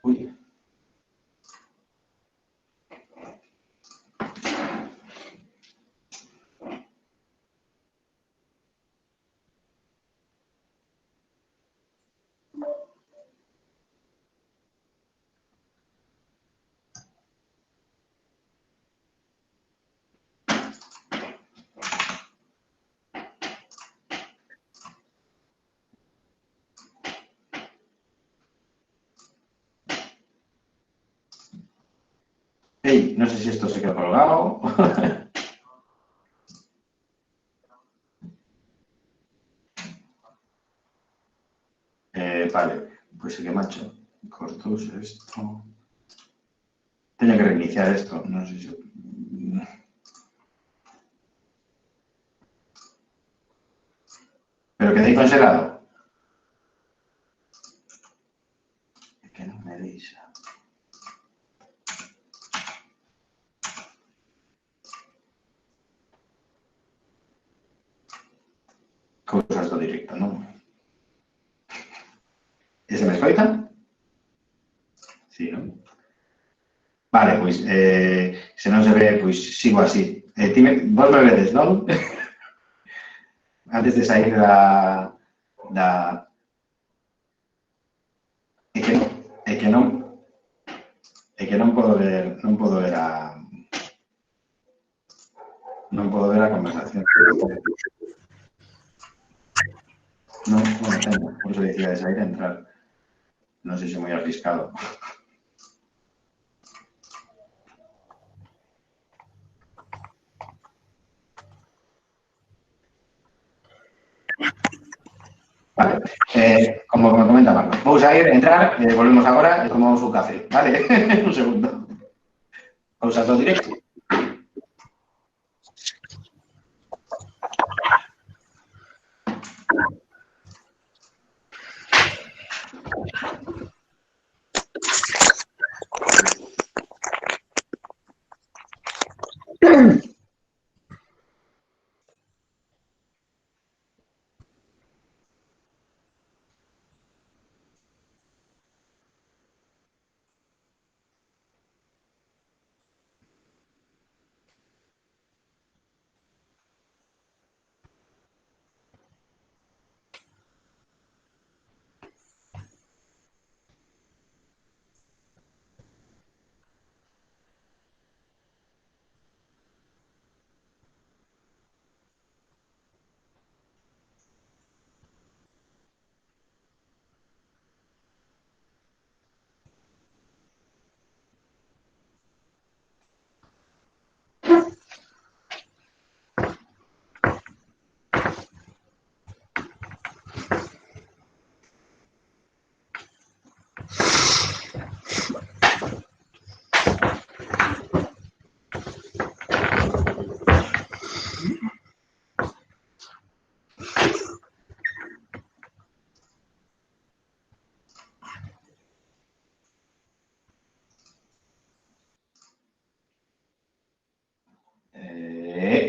Uy. Hey, no sé si esto se quedó colgado. Vale, pues qué macho. Cortos esto. Tenía que reiniciar esto. No sé si... Pero quedé congelado. Es que no me deis. Cosas do directo, ¿no? ¿Y se me escoita? Sí, ¿no? Vale, pois, se non se ve, pois sigo así. Vos me vedes, non? Antes de sair da... É que non podo ver, non podo ver a conversación. Non tengo, por eso decía de sair e entrar. Non sei se é moi arriscado. Vale, como me comenta Marcos, vou sair, entrar, volvemos agora e tomamos un café, vale? Un segundo. Pausas do directo.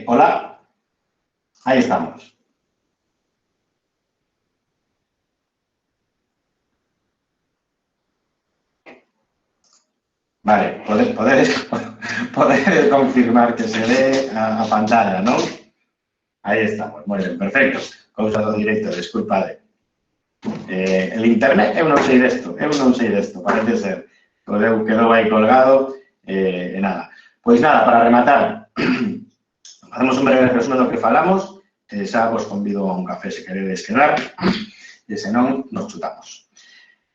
Hola. Ahí estamos. Vale, poder confirmar que se ve a pantalla, ¿no? Aí estamos, moi ben, perfecto. Cousa do directo, desculpade. El internet, eu non sei desto, parece ser. Quedou aí colgado, e nada. Pois nada, para rematar, facemos un breve resumen do que falamos, xa vos convido a un café se queredes quedar, e se non, nos chutamos.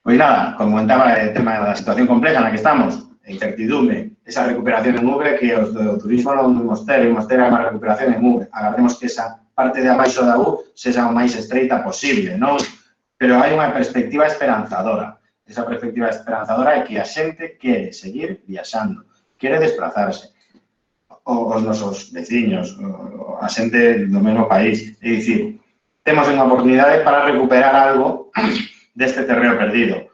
Pois nada, como comentaba, o tema da situación compleja na que estamos, incertidumbre, esa recuperación en V que os do turismo non imos ter a recuperación en V. Agardemos que esa parte de abaixo da U sexa o máis estreita posible, non? Pero hai unha perspectiva esperanzadora. Esa perspectiva esperanzadora é que a xente quere seguir viaxando, quere desplazarse. Os nosos veciños, a xente do mesmo país. É dicir, temos unha oportunidade para recuperar algo deste terreo perdido.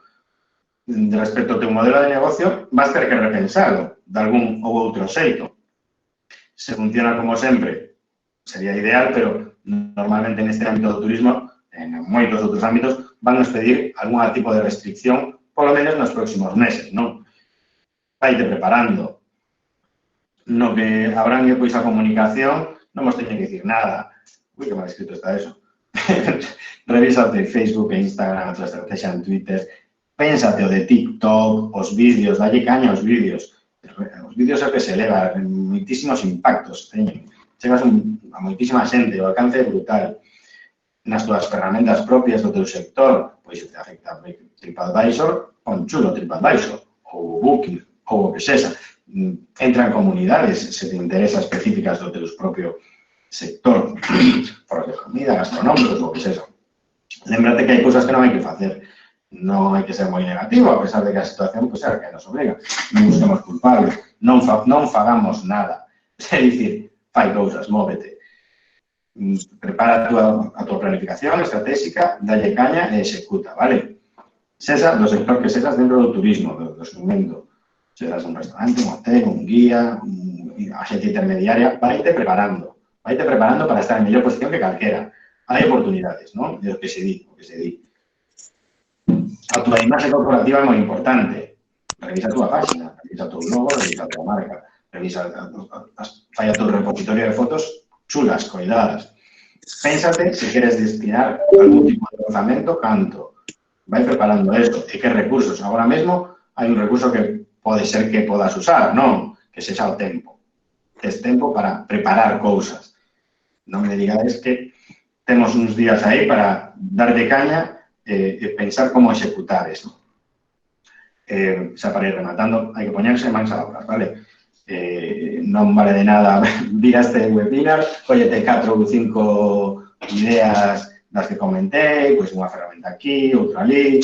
Respecto ao teu modelo de negocio, vas ter que repensalo de algún ou outro xeito. Se funciona como sempre, sería ideal, pero normalmente en este ámbito do turismo, en moitos outros ámbitos, van nos pedir algún tipo de restricción, polo menos nos próximos meses, non? Vaite preparando. No que abrangue, pois, a comunicación, non vos teño que dicir nada. Ui, que mal escrito está eso. Revísate Facebook e Instagram, a tua estrategia en Twitter, pénsate o de TikTok, os vídeos, dalle caña aos vídeos. Os vídeos é o que se eleva, moitísimos impactos teñen. Chegas a moitísima xente, o alcance é brutal. Nas túas ferramentas propias do teu sector, pois se te afecta TripAdvisor, pon chulo TripAdvisor, ou Booking, ou o que sexa. Entra en comunidades, se te interesa específicas do teu propio sector, por de comida, gastronómicos, ou o que sexa. Lembrate que hai cousas que non hai que facer. Non hai que ser moi negativo, a pesar de que a situación pois, é a que nos obliga. Non busquemos culpables, non fagamos nada. É dicir, fai cousas, móvete. Prepara a tua planificación estratégica, dalle caña e executa, vale? Sexas do sector que sexas dentro do turismo, do segmento. Sexas un restaurante, un hotel, un guía, a xente intermediaria, vaite preparando para estar en mellor posición que calquera. Hai oportunidades, non? É o que se di, A tua imaxe corporativa é moi importante. Revisa a tua página, revisa o teu logo, revisa a tua marca, fai a teu repositorio de fotos chulas, cuidadas. Pénsate se queres destinar algún tipo de lanzamento, canto. Vai preparando eso. E que recursos? Agora mesmo hai un recurso que pode ser que podas usar, non? Que sexa o tempo. Tes tempo para preparar cousas. Non me digades que temos uns días aí para dar de caña e pensar como executar eso. Xa para ir rematando, hai que poñerse mans a obras, vale? Non vale de nada vir a este webinar, collete 4 ou 5 ideas das que comentei, pois unha ferramenta aquí, outra ali,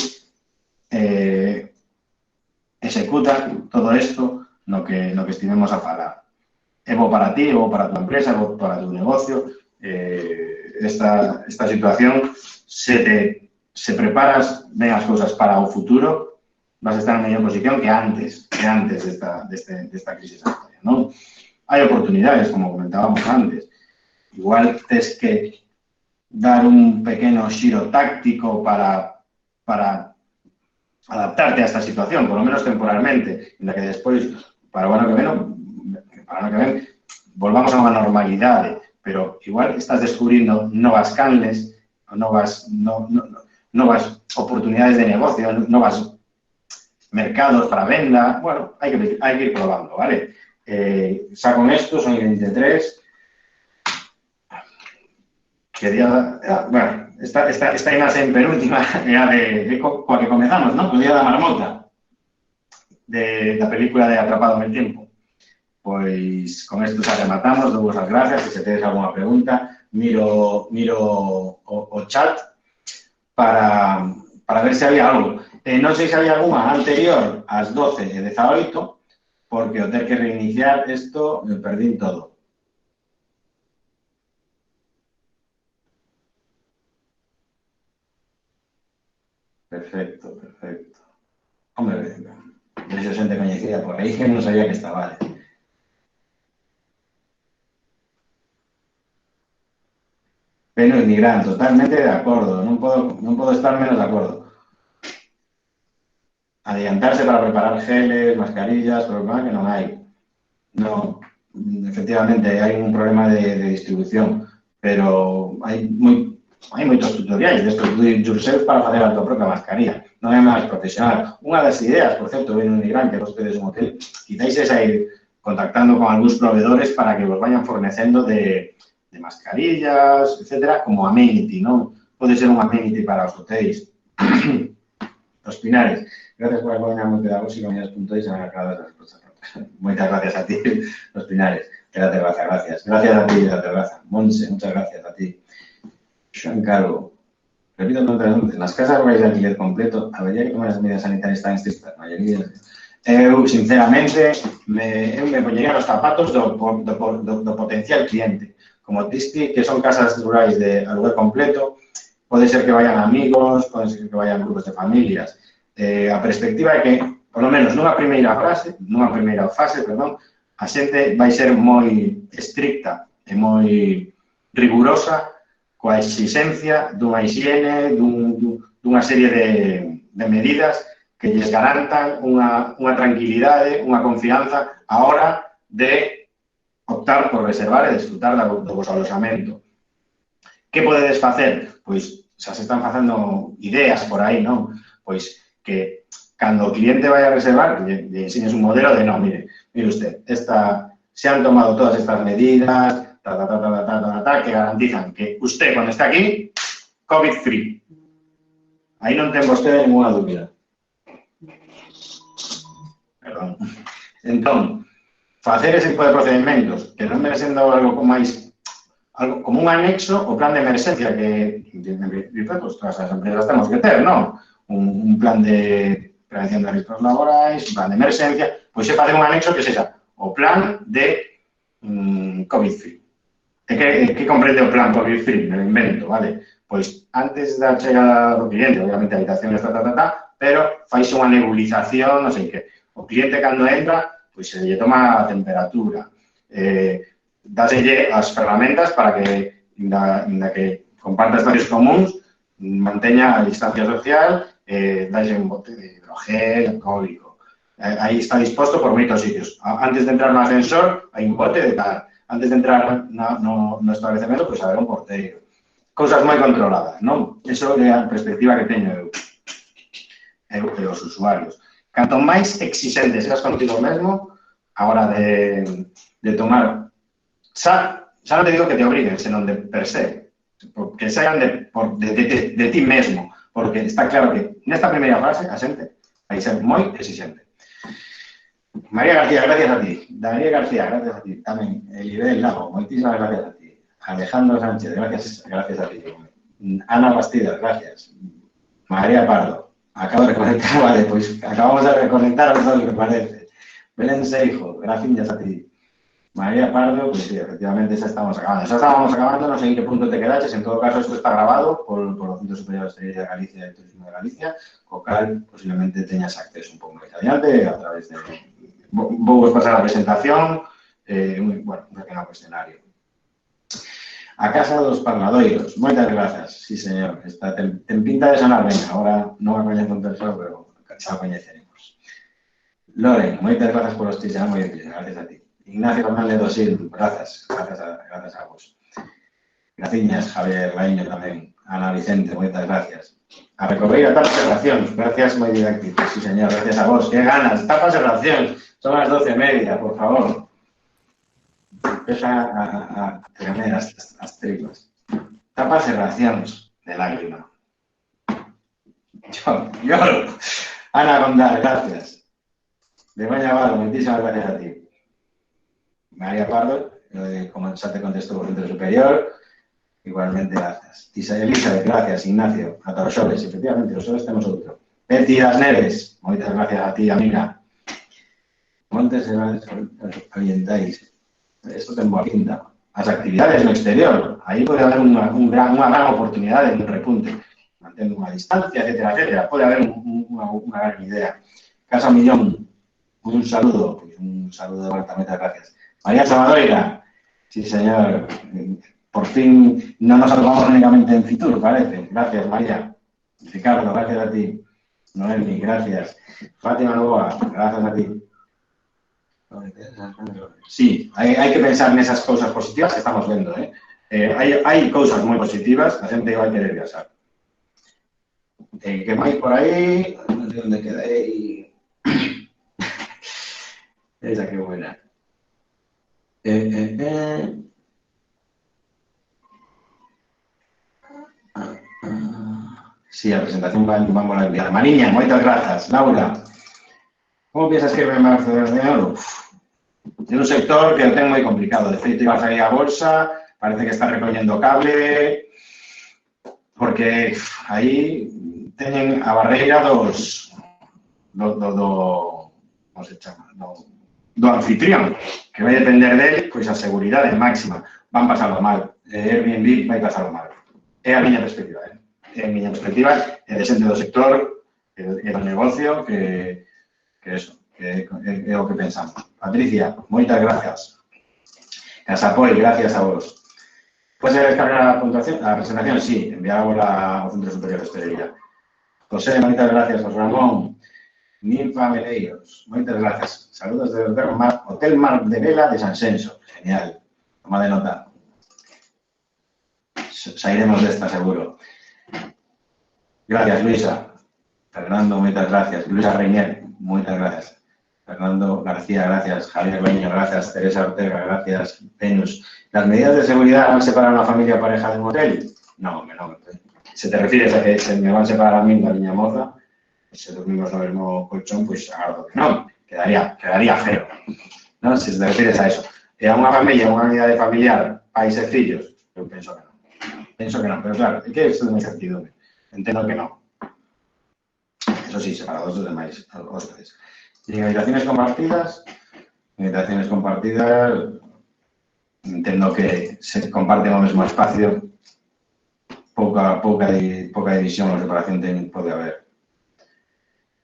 executa todo isto no que estivemos a falar. É bo para ti, é bo para a tua empresa, é bo para o teu negocio. Esta situación, se preparas ben as cousas para o futuro, vas a estar en mellor posición que antes desta crisis sanitaria, non? Hai oportunidades, como comentábamos antes. Igual tes que dar un pequeno xiro táctico para adaptarte a esta situación, por lo menos temporalmente, en la que despois, para o ano que ven, volvamos a unha normalidade, pero igual estás descubrindo novas canles, novas oportunidades de negocio, novas mercados para venda. Bueno, hai que ir probando, ¿vale? Xa con esto, son 23. Bueno, esta imaxe en penúltima é a coa que comezamos, non? O día da marmota, da película de Atrapado en el tiempo. Pois con isto xa rematamos, dou as gracias, se tedes alguna pregunta, miro o chat para ver se había algo. Non sei se había alguna anterior ás 12:18, porque ao ter que reiniciar isto, me perdín todo. Perfecto. Hombre, vexo xente coñecida por aí que non sabía que estaba. Pero Nigrán, totalmente de acordo, non podo estar menos de acordo. Adiantarse para preparar geles, mascarillas, problema que non hai. Non, efectivamente, hai un problema de distribución, pero hai moitos tutoriais destos do it yourself para facer a tua propia mascarilla. Non é máis profesional. Unha das ideas, por certo, ven un Nigrán, que vos tedes un hotel, quizáis é ir contactando con algúns proveedores para que vos vayan fornecendo de mascarillas, etcétera, como amenity, non? Pode ser un amenity para os hotéis. Os Pinares. Gracias por acompañar moi pedagógico, miñas.is, a cada das respostas. Moitas gracias a ti, Os Pinares. Gracias. Gracias a ti, la terraza. Monse, muchas gracias a ti. Xoan Cargo. Repito, nas casas rurales de alquiler completo, habería que tomar as medidas sanitarias tan estrictas. Maioría. Eu, sinceramente, me poñería nos zapatos do potencial cliente. Como diste, que son casas rurais de aluguer completo, pode ser que vayan amigos, pode ser que vayan grupos de familias. A perspectiva é que, por lo menos, nunha primeira fase, a xente vai ser moi estricta e moi rigurosa coa exigencia dunha higiene, dunha serie de medidas que lles garantan unha tranquilidade, unha confianza a hora de optar por reservar e desfrutar do vosso aloxamento. Que podedes facer? Pois xa se están facendo ideas por aí, non? Pois que cando o cliente vai a reservar, lle enseñes un modelo de, no, mire usted, se han tomado todas estas medidas, que garantizan que usted, cuando está aquí, COVID-free. Aí non ten vostede ninguna dúbida. Perdón. Entón, facer ese tipo de procedimentos que non ven sendo algo máis, como un anexo ao plan de emerxencia que, pues, todas as empresas temos que ter, non? Un plan de prevención de riscos laborais, un plan de emerxencia, pois se facer un anexo que sexa o plan de COVID-free. Que comprende o plan COVID-free? Me lo invento, vale? Pois antes da chegada do cliente, obviamente a habitación está, pero faixe unha nebulización, non sei que. O cliente cando entra, pois se lle toma a temperatura, dáselle as ferramentas para que, inda que comparta espacios comuns, manteña a distancia social, dálle un bote de hidrogel, alcohólico. Aí está disposto por moitos sitios. Antes de entrar no ascensor, hai un bote de tal. Antes de entrar no establecemento, pois haber un porteiro. Cousas moi controladas, non? Iso é a perspectiva que teño eu e os usuarios. Canto máis exixente seas contigo mesmo, a hora de tomar... Xa non te digo que te obriguen, senón de per se. Que saian de ti mesmo. Porque está claro que nesta primeira fase a xente vai ser moi exixente. María García, gracias a ti. Darío García, gracias a ti. Tamén, Elibel Lago, moitísimas gracias a ti. Alejandro Sánchez, gracias a ti. Ana Bastidas, gracias. María Pardo, acabo de reconectar, vale, pois acabamos de reconectar a todo lo que parece. Belén Seijo, gracias a ti. María Pardo, pues sí, efectivamente, esa estamos acabando. Esa estábamos acabando, no sé en qué punto te quedaches. En todo caso, esto está grabado por o Centro Superior de Hostelería de Galicia y de Turismo de Galicia, co cal posiblemente teñas acceso un pouco máis adiante a través de... Vou pasar a presentación, bueno, un pequeno cuestionario. A Casa dos Parladoiros, moitas grazas, sí, señor. Ten pinta de sonar ben, agora non a coñezo en persona, pero xa a coñeceremos. Loren, moitas grazas por os chis, moi difícil, gracias a ti. Ignacio Fernández Dosil, gracias a vos. Graciñas, Javier Laíño tamén. Ana Vicente, moitas gracias. A recorrer a tapas e racións, gracias moi didácticos, sí, señor, gracias a vos. Que ganas, tapas e racións, son as 12:30, por favor. Empieza a tremer as tripas. Tapas e racións de lágrima. Lloro. Ana Gondar, gracias. De Bañavalo, moitísimas gracias a ti. María Pardo, como xa te contesto por Centro Superior, igualmente gracias. Elizabeth, gracias. Ignacio, ata os xoves, efectivamente, os xoves temos outro. Betty das Neves, moitas gracias a ti, amiga. Montes ambientais, isto ten boa pinta. As actividades no exterior, aí pode haber unha gran oportunidade, un repunte. Mantendo unha distancia, etcétera. Pode haber unha gran idea. Casa Millón, un saludo de volta, moitas gracias. María Chamadoira, sí, señor. Por fin no nos atopamos únicamente en Fitur, parece. Gracias, María. Ricardo, gracias a ti. Noemi, gracias. Fátima Novoa, gracias a ti. Sí, hay que pensar nesas cousas positivas que estamos vendo, hai cousas moi positivas, a xente vai querer viaxar. Que máis por aí, non sei onde quedei. Esa que buena. Sí, a presentación vamos a enviar. Mariña, moitas grazas. Laura, como piensas que vai marzo de oro? É un sector que o ten moi complicado. De feito, iba a sair a bolsa, parece que está recollendo cable, porque aí teñen a barreira como se chama, do anfitrión, que vai depender dele, pois a seguridade máxima. Van pasarlo mal. Airbnb vai pasarlo mal. É a miña perspectiva, É a miña perspectiva, é de xente do sector, é do negocio, que eso, é o que pensamos. Patricia, moitas grazas. Casapoi, gracias a vos. ¿Puede descargar la puntuación? La presentación, sí, enviámosla al Centro Superior de Hostelería. José, muchas gracias. José Ramón, Ninfa Medeiros, muchas gracias. Saludos del Hotel Mar de Vela de San Senso. Genial. Toma de nota. Sairemos de esta, seguro. Gracias, Luisa. Fernando, muchas gracias. Luisa Reinier, muchas gracias. Fernando García, gracias. Javier Beño, gracias. Teresa Ortega, gracias. Venus. ¿Las medidas de seguridad van a separar a una familia o pareja de un hotel? No. Si te refieres a que se me van a separar a mí la niña moza, si dormimos en el mismo colchón, pues claro que no. Quedaría feo. ¿No? Si te refieres a eso. A una familia, una unidad familiar, pais e fillos, yo pienso que no. Pero claro, es que esto es una incertidumbre. Entiendo que no. Eso sí, separados de demás hóspedes. Y en habitaciones compartidas, entiendo que se comparten o mismo espacio, pouca división ou separación pode haber.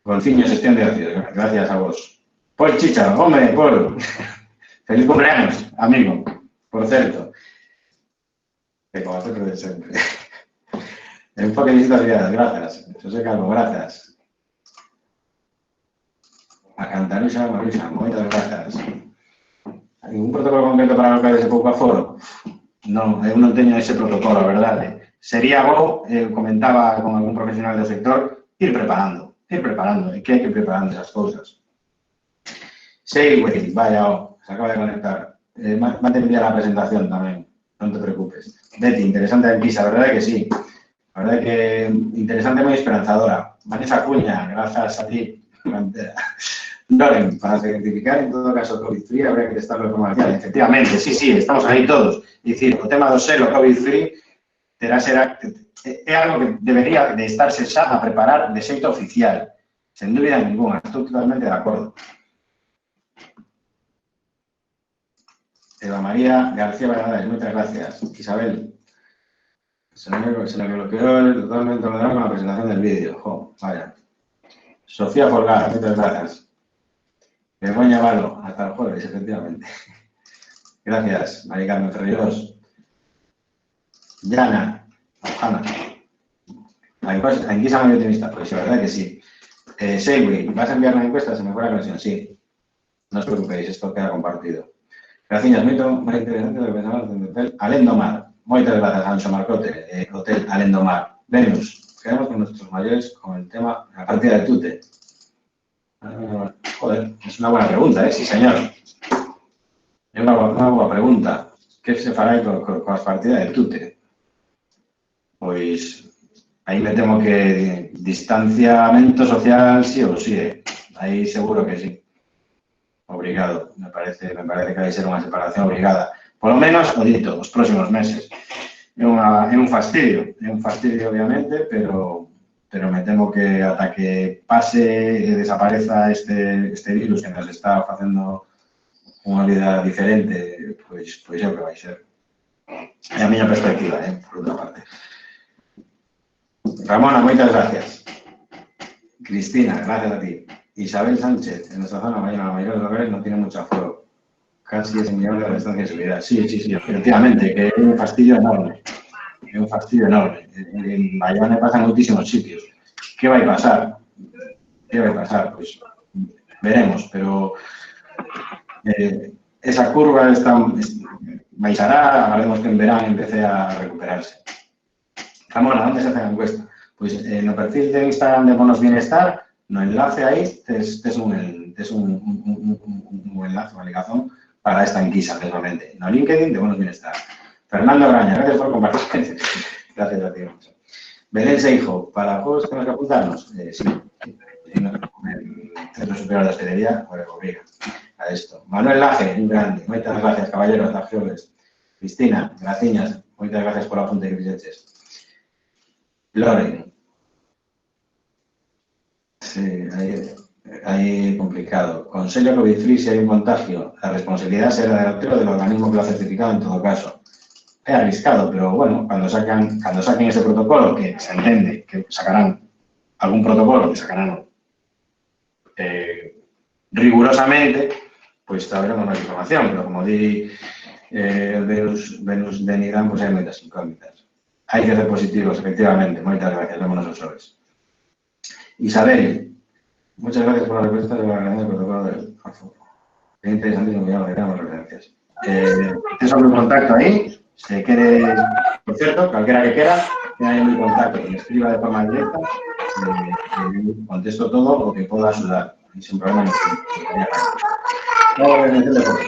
Golfiño, xestión de ocio, gracias a vos. Paul Chicha, hombre, Paul. Feliz cumpleaños, amigo, por certo. Que como vosotros de sempre. Enfoque de visitas guiadas, gracias. José Calvo, gracias. A Cantaruxa, Marisa, moitas grazas. Hai un protocolo concreto para locales de pouco aforo? Non, eu non teño ese protocolo, a verdade. Sería bo, comentaba con algún profesional do sector, ir preparando, e que hai que ir preparando esas cousas. Segway, vaya, se acaba de conectar. Mante enviar a presentación tamén, non te preocupes. Betty, interesante a enquisa, a verdade que sí. A verdade que interesante e moi esperanzadora. Vanessa Cuña, grazas a ti. Loren, para certificar en todo caso COVID-free habría que testarlo de forma oficial. Efectivamente, sí, estamos ahí todos. É dicir, o tema do selo COVID-free é algo que debería de estarse xa a preparar de xeito oficial. Sen dúbida ninguna, estou totalmente de acordo. Eva María García Valladares, moitas gracias. Isabel, se me bloqueó totalmente ordenado con la presentación del vídeo. Jo, vaya. Sofía Folgar, moitas gracias. Begoña Valo, hasta el jueves, efectivamente. Gracias, Mari Carmen Ferreros. Yana, Hanna. La encuesta muy optimista, pues la verdad que sí. Segway, ¿vas a enviar la encuesta? ¿Se mejora la conexión? Sí. No os preocupéis, esto queda compartido. Gracias, muy interesante lo que pensamos del hotel Alendomar. Muchas gracias, Ancho Marcote, Hotel Alendomar. Venus, quedamos con nuestros mayores con el tema, la partida de Tute. Joder, es una buena pregunta, sí señor. É unha boa pregunta. Que se fará coas partidas de Tute? Pois, aí me temo que distanciamento social sí ou sí, aí seguro que sí. Obrigado, me parece que vai ser unha separación obrigada. Por lo menos, o dito, os próximos meses. É un fastidio obviamente, pero me temo que ata que pase e desapareza este virus que nos está facendo unha vida diferente, pois é o que vai ser. É a miña perspectiva, por outra parte. Ramona, moitas gracias. Cristina, gracias a ti. Isabel Sánchez, en nuestra zona mayor, la mayoría de los lugares no tiene mucho aforo. Casi es inviable la distancia de seguridad. Sí, efectivamente, que é un fastidio enorme. É un fastidio enorme. En Bayona pasa en moitísimos sitios. ¿Qué vai pasar? Pues veremos, pero esa curva baixará, haremos que en verano empece a recuperarse. Ramona, ¿dónde se hace la encuesta? Pues en el perfil de Instagram de Bonos Bienestar, no enlace ahí, es un enlace, una ligazón para esta enquisa, precisamente. No LinkedIn de Bonos Bienestar. Fernando Graña, gracias por compartir. Gracias a ti. Belén Seijo, ¿para juegos tenemos que apuntarnos? Sí. En el Centro Superior de Hostelería, pues obliga a esto. Manuel Laje, un grande. Muchas gracias, caballero, hasta jueves. Cristina, graciñas. Muchas gracias por el apunte que fixeches. Loren. Sí, ahí complicado. Consello COVID-free, si hay un contagio, la responsabilidad será del actor o del organismo que lo ha certificado en todo caso. Es arriscado, pero bueno, cuando saquen ese protocolo, que se entiende que sacarán algún protocolo, que sacarán rigurosamente, pues sabremos más información. Pero como di Venus de Nidán, pois hai moitas incógnitas. Hai que ser positivos, efectivamente. Moitas gracias, vémonos os xoves. Isabel, muchas gracias por la respuesta de la organización del protocolo del Fafo. Qué interesante, no me las referencias. Tienes algún contacto ahí, si quieres, por cierto, cualquiera que quiera, tiene ahí mi contacto, que me escriba de forma directa, contesto todo o que pueda ayudar, y sin problema ningún. Luego, organización de fotos.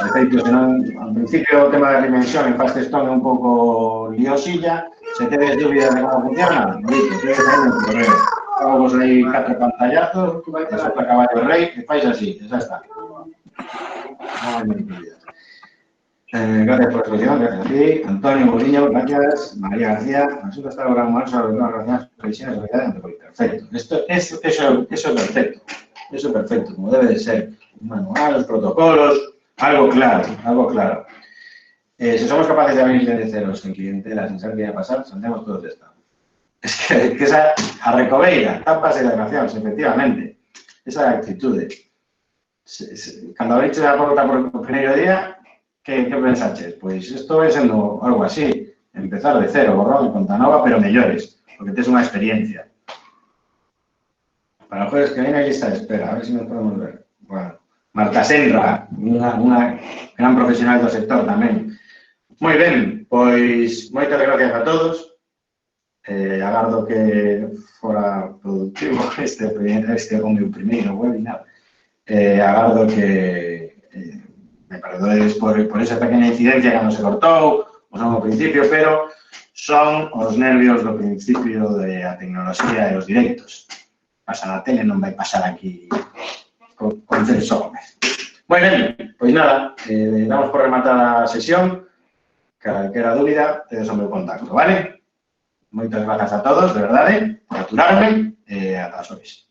Al principio el tema de dimensión en Faststone es un poco liosilla. Si tienes dudas de cómo funciona, tienes ahí en el correo. Vamos ahí 4 pantallazos, eso está caballo rey, que vais así, ya está. No hay manipulación. Gracias por la exposición, gracias a ti. Antonio Mourinho, gracias. María García, asunto está logrando más sobre las relaciones previsiones de seguridad de perfecto. Eso es perfecto. Eso es perfecto, como debe de ser. Un manual, los protocolos, algo claro, algo claro. Si somos capaces de abrir desde cero sin clientela, sin saber qué va a pasar, saldremos todos de esta. Es que esa, a recobeira, tapas y declaraciones, efectivamente. Esa actitud. Cuando habéis hecho la porta por el primer día, ¿qué pensaches? Pues esto es algo así. Empezar de cero, borrón y conta nova, pero mellores, porque tienes una experiencia. Para el jueves que viene hay lista de espera, a ver si nos podemos ver. Bueno, Marta Senra, una gran profesional del sector tamén. Moi ben, pois moitas gracias a todos. Agardo que fora productivo este o meu primeiro webinar. Agardo que me perdoes por esa pequena incidencia que non se cortou, o son ao principio, pero son os nervios do principio da tecnoloxía e os directos. Pasa na tele, non vai pasar aquí con Celso Gómez. Moi ben, pois nada, damos por rematada a sesión. Calquera dúbida, tedes o meu contacto, vale? Moitas grazas a todos, de verdade, por aturarme, ata as horas.